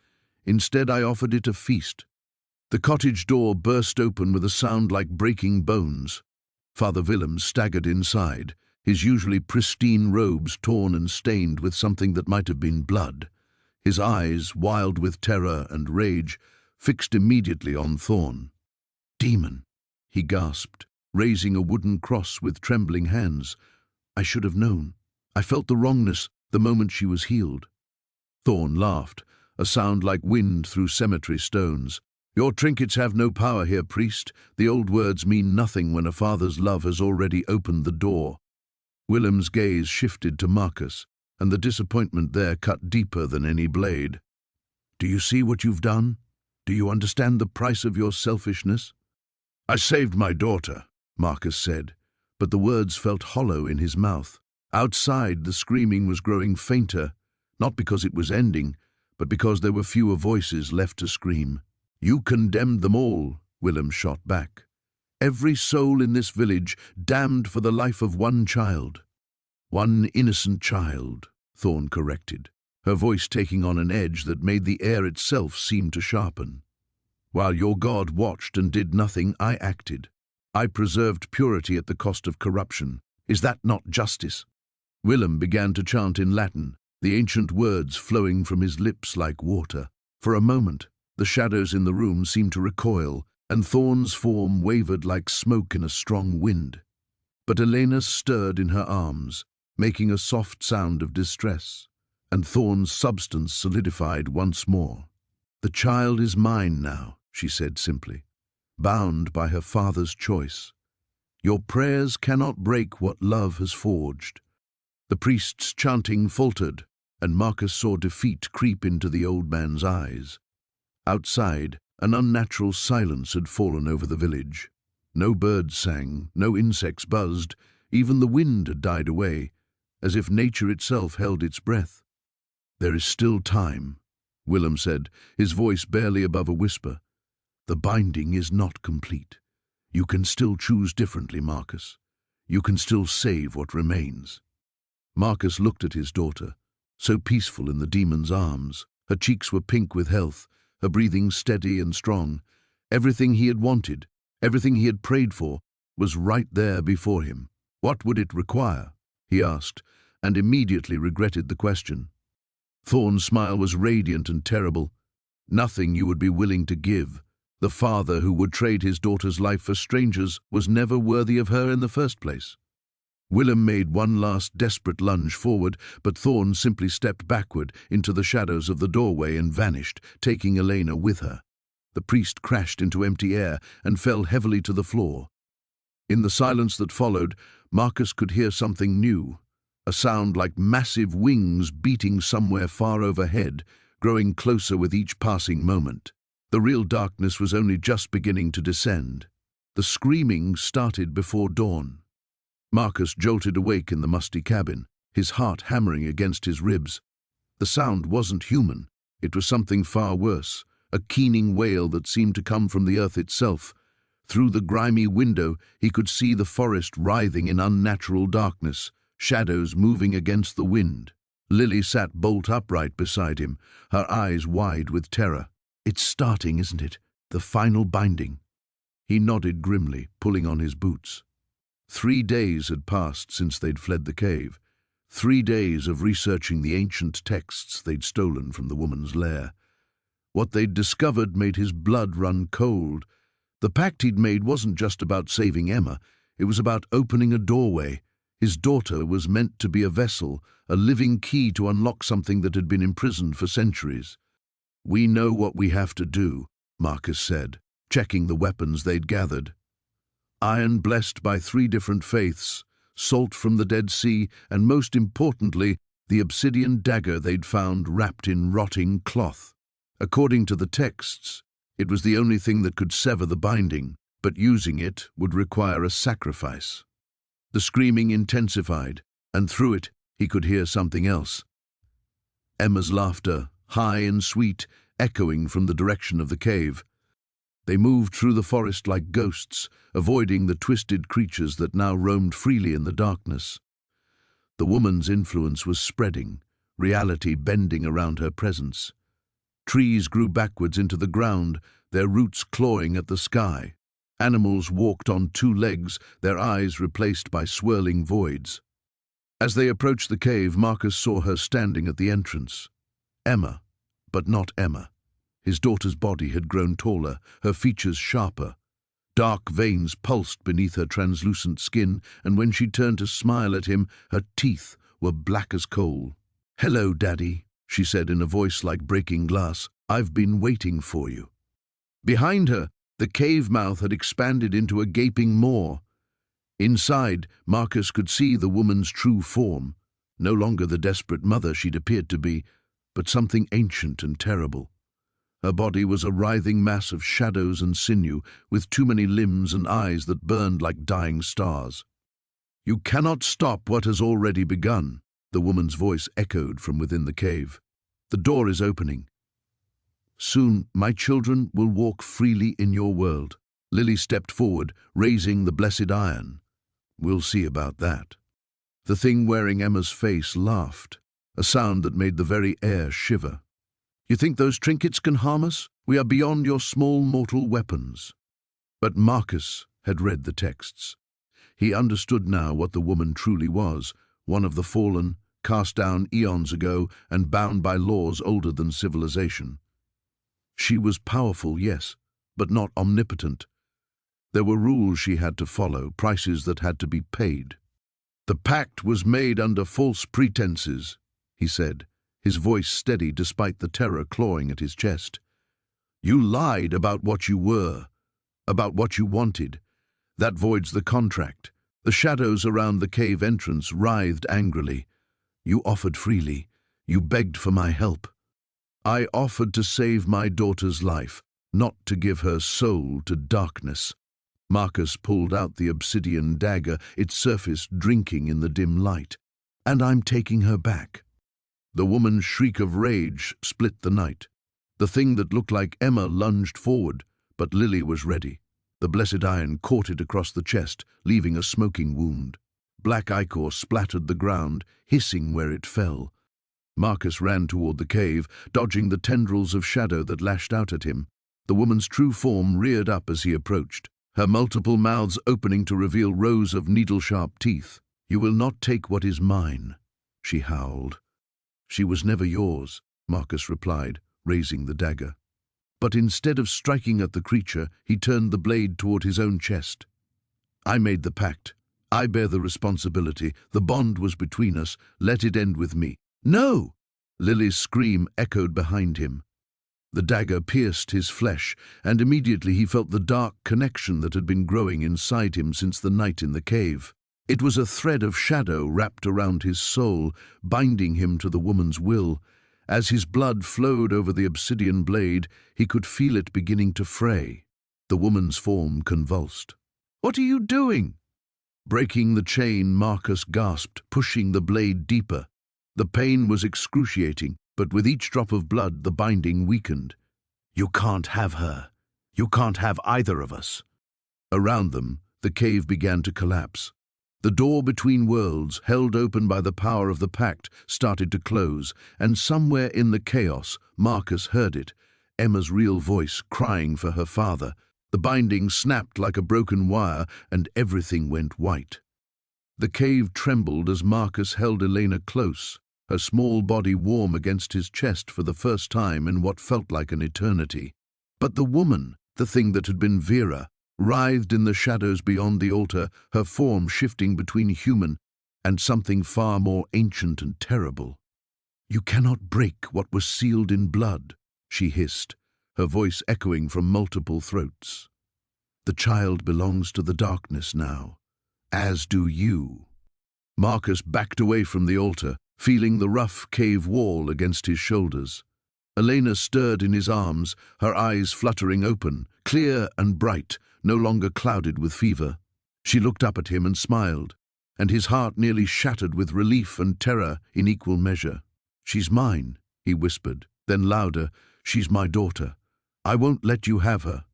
Instead, I offered it a feast." The cottage door burst open with a sound like breaking bones. Father Willems staggered inside, his usually pristine robes torn and stained with something that might have been blood. His eyes, wild with terror and rage, fixed immediately on Thorn. "Demon," he gasped, raising a wooden cross with trembling hands. "I should have known. I felt the wrongness the moment she was healed." Thorn laughed, a sound like wind through cemetery stones. Your trinkets have no power here, priest. The old words mean nothing when a father's love has already opened the door. Willem's gaze shifted to Marcus, and the disappointment there cut deeper than any blade. Do you see what you've done? Do you understand the price of your selfishness? I saved my daughter, Marcus said, but the words felt hollow in his mouth. Outside, the screaming was growing fainter, not because it was ending, but because there were fewer voices left to scream. You condemned them all, Willem shot back. Every soul in this village damned for the life of one child. One innocent child, Thorn corrected, her voice taking on an edge that made the air itself seem to sharpen. While your God watched and did nothing, I acted. I preserved purity at the cost of corruption. Is that not justice? Willem began to chant in Latin, the ancient words flowing from his lips like water. For a moment, the shadows in the room seemed to recoil, and Thorn's form wavered like smoke in a strong wind. But Elena stirred in her arms, making a soft sound of distress, and Thorn's substance solidified once more. The child is mine now, she said simply, bound by her father's choice. Your prayers cannot break what love has forged. The priest's chanting faltered, and Marcus saw defeat creep into the old man's eyes. Outside, an unnatural silence had fallen over the village. No birds sang, no insects buzzed, even the wind had died away, as if nature itself held its breath. There is still time, Willem said, his voice barely above a whisper. The binding is not complete. You can still choose differently, Marcus. You can still save what remains. Marcus looked at his daughter, so peaceful in the demon's arms. Her cheeks were pink with health, her breathing steady and strong. Everything he had wanted, everything he had prayed for, was right there before him. What would it require? He asked, and immediately regretted the question. Thorn's smile was radiant and terrible. Nothing you would be willing to give. The father who would trade his daughter's life for strangers was never worthy of her in the first place. Willem made one last desperate lunge forward, but Thorn simply stepped backward into the shadows of the doorway and vanished, taking Elena with her. The priest crashed into empty air and fell heavily to the floor. In the silence that followed, Marcus could hear something new, a sound like massive wings beating somewhere far overhead, growing closer with each passing moment. The real darkness was only just beginning to descend. The screaming started before dawn. Marcus jolted awake in the musty cabin, his heart hammering against his ribs. The sound wasn't human. It was something far worse, a keening wail that seemed to come from the earth itself. Through the grimy window, he could see the forest writhing in unnatural darkness, shadows moving against the wind. Lily sat bolt upright beside him, her eyes wide with terror. It's starting, isn't it? The final binding. He nodded grimly, pulling on his boots. 3 days had passed since they'd fled the cave. 3 days of researching the ancient texts they'd stolen from the woman's lair. What they'd discovered made his blood run cold. The pact he'd made wasn't just about saving Emma, it was about opening a doorway. His daughter was meant to be a vessel, a living key to unlock something that had been imprisoned for centuries. We know what we have to do, Marcus said, checking the weapons they'd gathered. Iron blessed by 3 different faiths, salt from the Dead Sea, and most importantly, the obsidian dagger they'd found wrapped in rotting cloth. According to the texts, it was the only thing that could sever the binding, but using it would require a sacrifice. The screaming intensified, and through it he could hear something else. Emma's laughter, high and sweet, echoing from the direction of the cave. They moved through the forest like ghosts, avoiding the twisted creatures that now roamed freely in the darkness. The woman's influence was spreading, reality bending around her presence. Trees grew backwards into the ground, their roots clawing at the sky. Animals walked on 2 legs, their eyes replaced by swirling voids. As they approached the cave, Marcus saw her standing at the entrance. Emma, but not Emma. His daughter's body had grown taller, her features sharper. Dark veins pulsed beneath her translucent skin, and when she turned to smile at him, her teeth were black as coal. "Hello, Daddy," she said in a voice like breaking glass. "I've been waiting for you." Behind her, the cave mouth had expanded into a gaping maw. Inside, Marcus could see the woman's true form, no longer the desperate mother she'd appeared to be, but something ancient and terrible. Her body was a writhing mass of shadows and sinew, with too many limbs and eyes that burned like dying stars. "You cannot stop what has already begun," the woman's voice echoed from within the cave. "The door is opening. Soon my children will walk freely in your world." Lily stepped forward, raising the blessed iron. "We'll see about that." The thing wearing Emma's face laughed, a sound that made the very air shiver. "You think those trinkets can harm us? We are beyond your small mortal weapons." But Marcus had read the texts. He understood now what the woman truly was, one of the fallen, cast down eons ago and bound by laws older than civilization. She was powerful, yes, but not omnipotent. There were rules she had to follow, prices that had to be paid. "The pact was made under false pretenses," he said, his voice steady despite the terror clawing at his chest. "You lied about what you were, about what you wanted. That voids the contract." The shadows around the cave entrance writhed angrily. "You offered freely. You begged for my help. I offered to save my daughter's life, not to give her soul to darkness." Marcus pulled out the obsidian dagger, its surface drinking in the dim light. "And I'm taking her back." The woman's shriek of rage split the night. The thing that looked like Emma lunged forward, but Lily was ready. The blessed iron caught it across the chest, leaving a smoking wound. Black ichor splattered the ground, hissing where it fell. Marcus ran toward the cave, dodging the tendrils of shadow that lashed out at him. The woman's true form reared up as he approached, her multiple mouths opening to reveal rows of needle-sharp teeth. "You will not take what is mine," she howled. "She was never yours," Marcus replied, raising the dagger. But instead of striking at the creature, he turned the blade toward his own chest. "I made the pact. I bear the responsibility. The bond was between us. Let it end with me." "No!" Lily's scream echoed behind him. The dagger pierced his flesh, and immediately he felt the dark connection that had been growing inside him since the night in the cave. It was a thread of shadow wrapped around his soul, binding him to the woman's will. As his blood flowed over the obsidian blade, he could feel it beginning to fray. The woman's form convulsed. "What are you doing?" Breaking the chain, Marcus gasped, pushing the blade deeper. The pain was excruciating, but with each drop of blood the binding weakened. "You can't have her. You can't have either of us." Around them, the cave began to collapse. The door between worlds, held open by the power of the pact, started to close, and somewhere in the chaos, Marcus heard it, Emma's real voice crying for her father. The binding snapped like a broken wire, and everything went white. The cave trembled as Marcus held Elena close, her small body warm against his chest for the first time in what felt like an eternity. But the woman, the thing that had been Vera, writhed in the shadows beyond the altar, her form shifting between human and something far more ancient and terrible. "You cannot break what was sealed in blood," she hissed, her voice echoing from multiple throats. "The child belongs to the darkness now, as do you." Marcus backed away from the altar, feeling the rough cave wall against his shoulders. Elena stirred in his arms, her eyes fluttering open, clear and bright, no longer clouded with fever. She looked up at him and smiled, and his heart nearly shattered with relief and terror in equal measure. "She's mine," he whispered, then louder, "She's my daughter. I won't let you have her."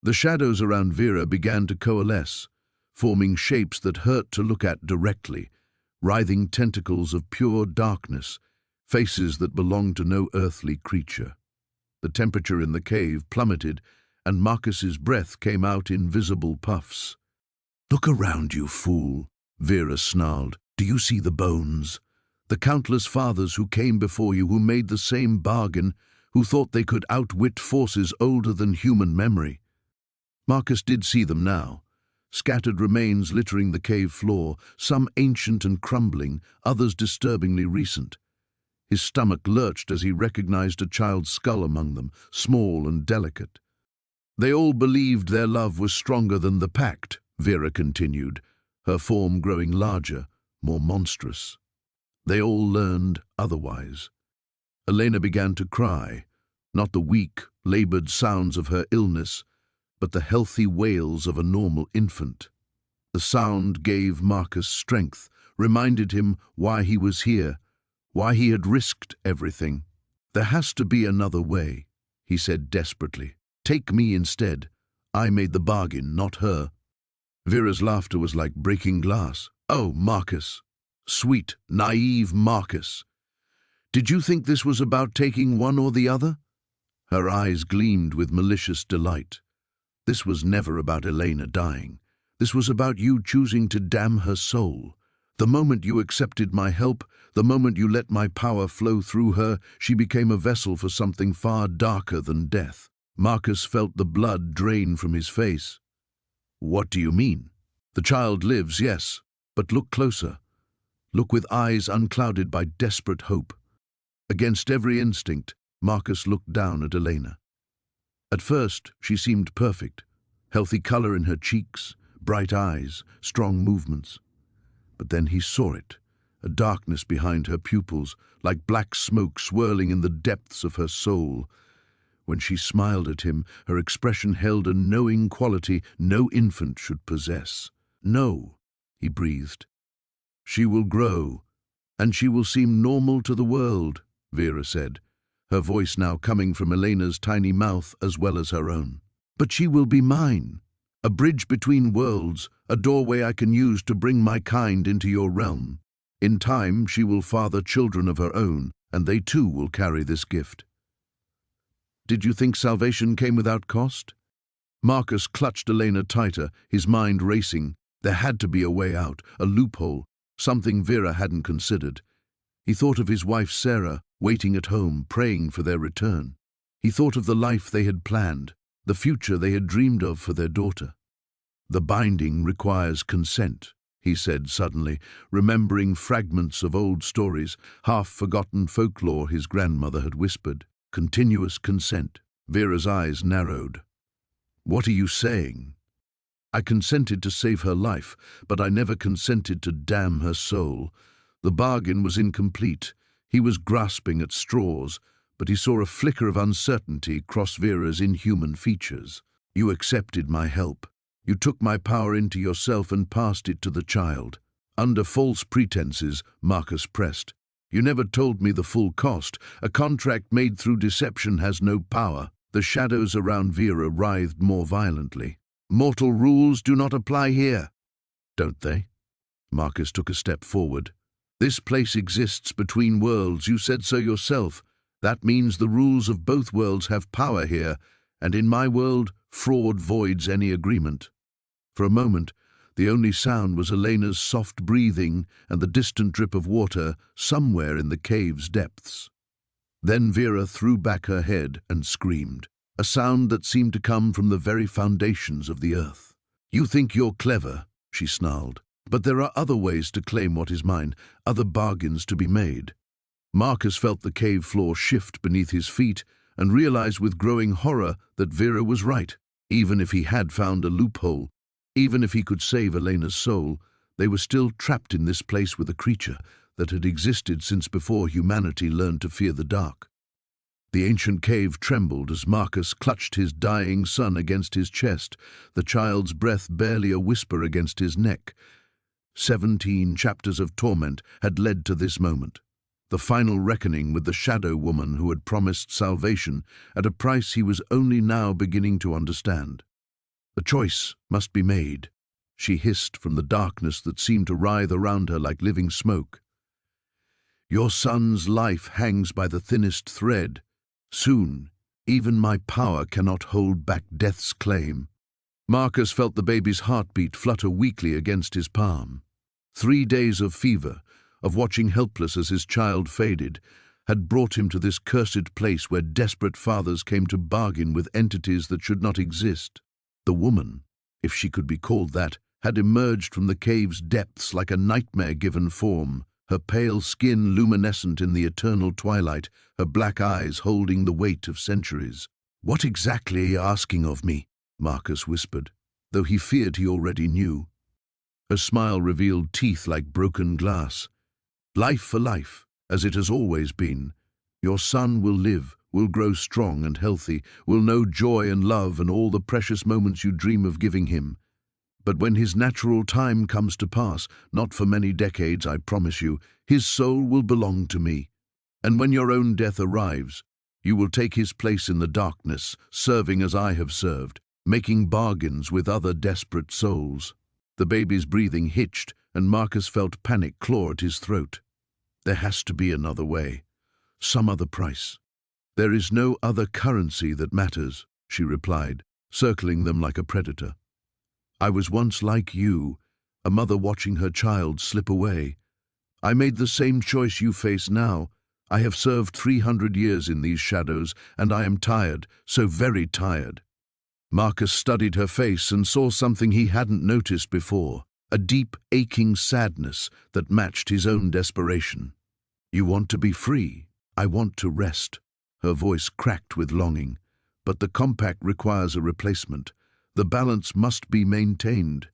The shadows around Vera began to coalesce, forming shapes that hurt to look at directly, writhing tentacles of pure darkness, faces that belonged to no earthly creature. The temperature in the cave plummeted, and Marcus's breath came out in visible puffs. "Look around you, fool," Vera snarled. "Do you see the bones? The countless fathers who came before you, who made the same bargain, who thought they could outwit forces older than human memory." Marcus did see them now, scattered remains littering the cave floor, some ancient and crumbling, others disturbingly recent. His stomach lurched as he recognized a child's skull among them, small and delicate. They all believed their love was stronger than the pact, Vera continued, her form growing larger, more monstrous. They all learned otherwise. Elena began to cry, not the weak, labored sounds of her illness, but the healthy wails of a normal infant. The sound gave Marcus strength, reminded him why he was here, why he had risked everything. "There has to be another way," he said desperately. "Take me instead. I made the bargain, not her." Vera's laughter was like breaking glass. "Oh, Marcus. Sweet, naive Marcus. Did you think this was about taking one or the other?" Her eyes gleamed with malicious delight. "This was never about Elena dying. This was about you choosing to damn her soul. The moment you accepted my help, the moment you let my power flow through her, she became a vessel for something far darker than death." Marcus felt the blood drain from his face. "What do you mean?" "The child lives, yes, but look closer. Look with eyes unclouded by desperate hope." Against every instinct, Marcus looked down at Elena. At first, she seemed perfect, healthy color in her cheeks, bright eyes, strong movements. But then he saw it, a darkness behind her pupils, like black smoke swirling in the depths of her soul. When she smiled at him, her expression held a knowing quality no infant should possess. "No," he breathed. "She will grow, and she will seem normal to the world," Vera said, her voice now coming from Elena's tiny mouth as well as her own. "But she will be mine, a bridge between worlds, a doorway I can use to bring my kind into your realm. In time, she will father children of her own, and they too will carry this gift." "Did you think salvation came without cost?" Marcus clutched Elena tighter, his mind racing. There had to be a way out, a loophole, something Vera hadn't considered. He thought of his wife Sarah, waiting at home, praying for their return. He thought of the life they had planned, the future they had dreamed of for their daughter. "The binding requires consent," he said suddenly, remembering fragments of old stories, half-forgotten folklore his grandmother had whispered. Continuous consent. Vera's eyes narrowed. "What are you saying?" "I consented to save her life, but I never consented to damn her soul. The bargain was incomplete." He was grasping at straws, but he saw a flicker of uncertainty cross Vera's inhuman features. "You accepted my help. You took my power into yourself and passed it to the child." "Under false pretenses," Marcus pressed. "You never told me the full cost. A contract made through deception has no power." The shadows around Vera writhed more violently. "Mortal rules do not apply here." "Don't they?" Marcus took a step forward. "This place exists between worlds. You said so yourself. That means the rules of both worlds have power here, and in my world, fraud voids any agreement." For a moment, the only sound was Elena's soft breathing and the distant drip of water somewhere in the cave's depths. Then Vera threw back her head and screamed, a sound that seemed to come from the very foundations of the earth. "You think you're clever," she snarled, "but there are other ways to claim what is mine, other bargains to be made." Marcus felt the cave floor shift beneath his feet and realized with growing horror that Vera was right. Even if he had found a loophole, even if he could save Elena's soul, they were still trapped in this place with a creature that had existed since before humanity learned to fear the dark. The ancient cave trembled as Marcus clutched his dying son against his chest, the child's breath barely a whisper against his neck. 17 chapters of torment had led to this moment. The final reckoning with the shadow woman who had promised salvation at a price he was only now beginning to understand. "The choice must be made," she hissed from the darkness that seemed to writhe around her like living smoke. "Your son's life hangs by the thinnest thread. Soon, even my power cannot hold back death's claim." Marcus felt the baby's heartbeat flutter weakly against his palm. 3 days of fever, of watching helpless as his child faded, had brought him to this cursed place where desperate fathers came to bargain with entities that should not exist. The woman, if she could be called that, had emerged from the cave's depths like a nightmare-given form, her pale skin luminescent in the eternal twilight, her black eyes holding the weight of centuries. "What exactly are you asking of me?" Marcus whispered, though he feared he already knew. Her smile revealed teeth like broken glass. "Life for life, as it has always been. Your son will live, will grow strong and healthy, will know joy and love and all the precious moments you dream of giving him. But when his natural time comes to pass, not for many decades, I promise you, his soul will belong to me. And when your own death arrives, you will take his place in the darkness, serving as I have served, making bargains with other desperate souls." The baby's breathing hitched, and Marcus felt panic claw at his throat. "There has to be another way, some other price." "There is no other currency that matters," she replied, circling them like a predator. "I was once like you, a mother watching her child slip away. I made the same choice you face now. I have served 300 years in these shadows, and I am tired, so very tired." Marcus studied her face and saw something he hadn't noticed before, a deep, aching sadness that matched his own desperation. "You want to be free. I want to rest." Her voice cracked with longing. "But the compact requires a replacement. The balance must be maintained."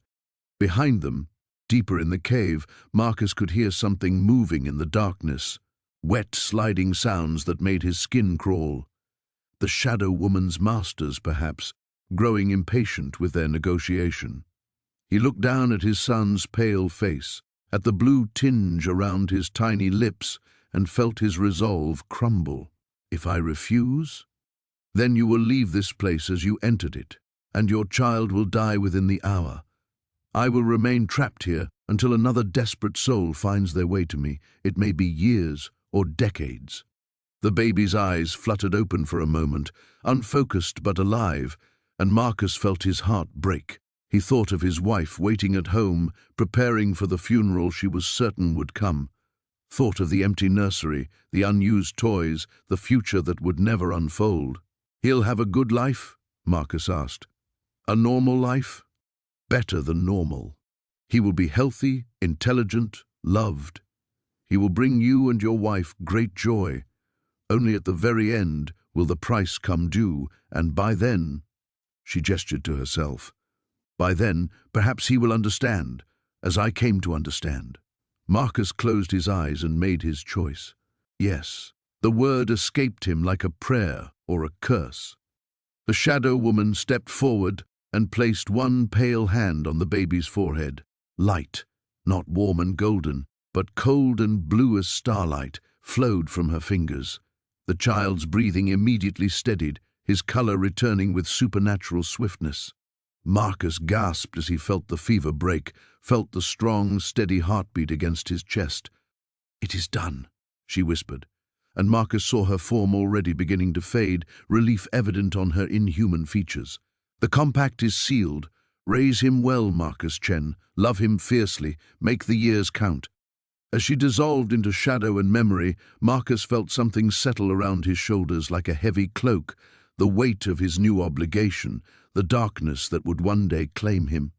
Behind them, deeper in the cave, Marcus could hear something moving in the darkness, wet, sliding sounds that made his skin crawl. The Shadow Woman's masters, perhaps, growing impatient with their negotiation. He looked down at his son's pale face, at the blue tinge around his tiny lips, and felt his resolve crumble. "If I refuse, then you will leave this place as you entered it, and your child will die within the hour. I will remain trapped here until another desperate soul finds their way to me. It may be years or decades." The baby's eyes fluttered open for a moment, unfocused but alive, and Marcus felt his heart break. He thought of his wife waiting at home, preparing for the funeral she was certain would come. Thought of the empty nursery, the unused toys, the future that would never unfold. "He'll have a good life?" Marcus asked. "A normal life?" "Better than normal. He will be healthy, intelligent, loved. He will bring you and your wife great joy. Only at the very end will the price come due, and by then—" She gestured to herself. "By then, perhaps he will understand, as I came to understand." Marcus closed his eyes and made his choice. Yes, the word escaped him like a prayer or a curse. The Shadow Woman stepped forward and placed one pale hand on the baby's forehead. Light, not warm and golden, but cold and blue as starlight, flowed from her fingers. The child's breathing immediately steadied, his color returning with supernatural swiftness. Marcus gasped as he felt the fever break, felt the strong, steady heartbeat against his chest. "It is done," she whispered, and Marcus saw her form already beginning to fade, relief evident on her inhuman features. "The compact is sealed. Raise him well, Marcus Chen. Love him fiercely. Make the years count." As she dissolved into shadow and memory, Marcus felt something settle around his shoulders like a heavy cloak, the weight of his new obligation, the darkness that would one day claim him.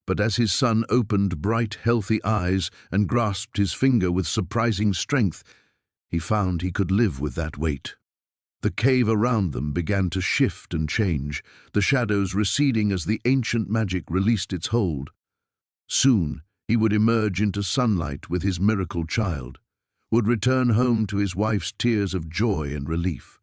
But as his son opened bright, healthy eyes and grasped his finger with surprising strength, he found he could live with that weight. The cave around them began to shift and change, the shadows receding as the ancient magic released its hold. Soon, he would emerge into sunlight with his miracle child, would return home to his wife's tears of joy and relief.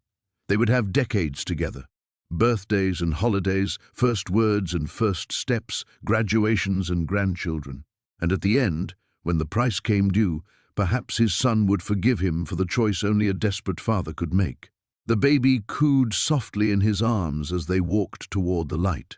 They would have decades together, birthdays and holidays, first words and first steps, graduations and grandchildren. And at the end, when the price came due, perhaps his son would forgive him for the choice only a desperate father could make. The baby cooed softly in his arms as they walked toward the light.